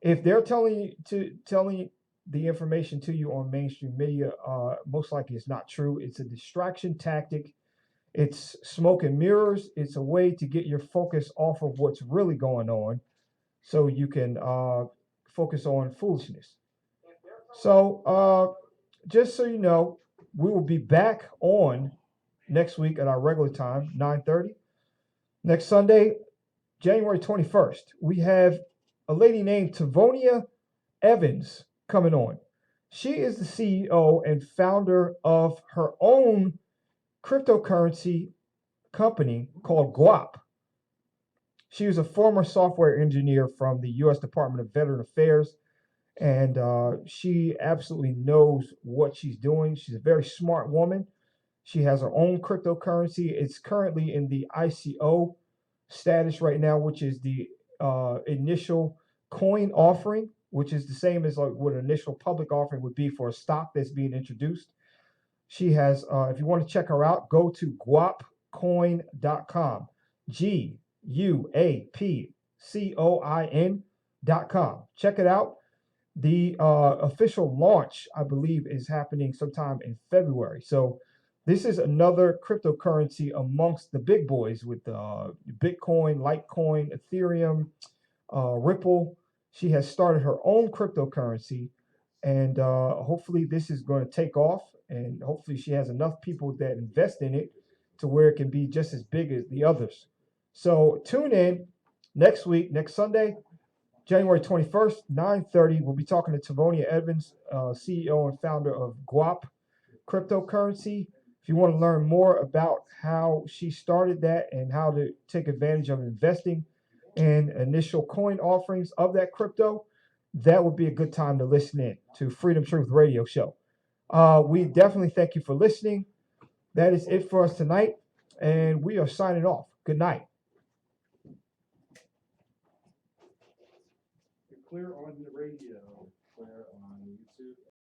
If they're telling the information to you on mainstream media, most likely it's not true. It's a distraction tactic. It's smoke and mirrors. It's a way to get your focus off of what's really going on so you can focus on foolishness. So just so you know, we will be back on next week at our regular time, 9:30. Next Sunday, January 21st, we have a lady named Tavonia Evans coming on. She is the CEO and founder of her own cryptocurrency company called Guap. She was a former software engineer from the U.S. Department of Veteran Affairs, and she absolutely knows what she's doing. She's a very smart woman. She has her own cryptocurrency. It's currently in the ICO status right now, which is the initial coin offering, which is the same as like what an initial public offering would be for a stock that's being introduced. She has, if you want to check her out, go to guapcoin.com. GUAPCOIN.com. Check it out. The official launch, I believe, is happening sometime in February. So this is another cryptocurrency amongst the big boys with Bitcoin, Litecoin, Ethereum, Ripple. She has started her own cryptocurrency, and hopefully this is going to take off, and hopefully she has enough people that invest in it to where it can be just as big as the others. So tune in next week, next Sunday, January 21st, 9:30. We'll be talking to Tavonia Evans, CEO and founder of Guap Cryptocurrency. If you want to learn more about how she started that and how to take advantage of investing in initial coin offerings of that crypto, that would be a good time to listen in to Freedom Truth Radio Show. We definitely thank you for listening. That is it for us tonight, and we are signing off. Good night. Clear on the radio.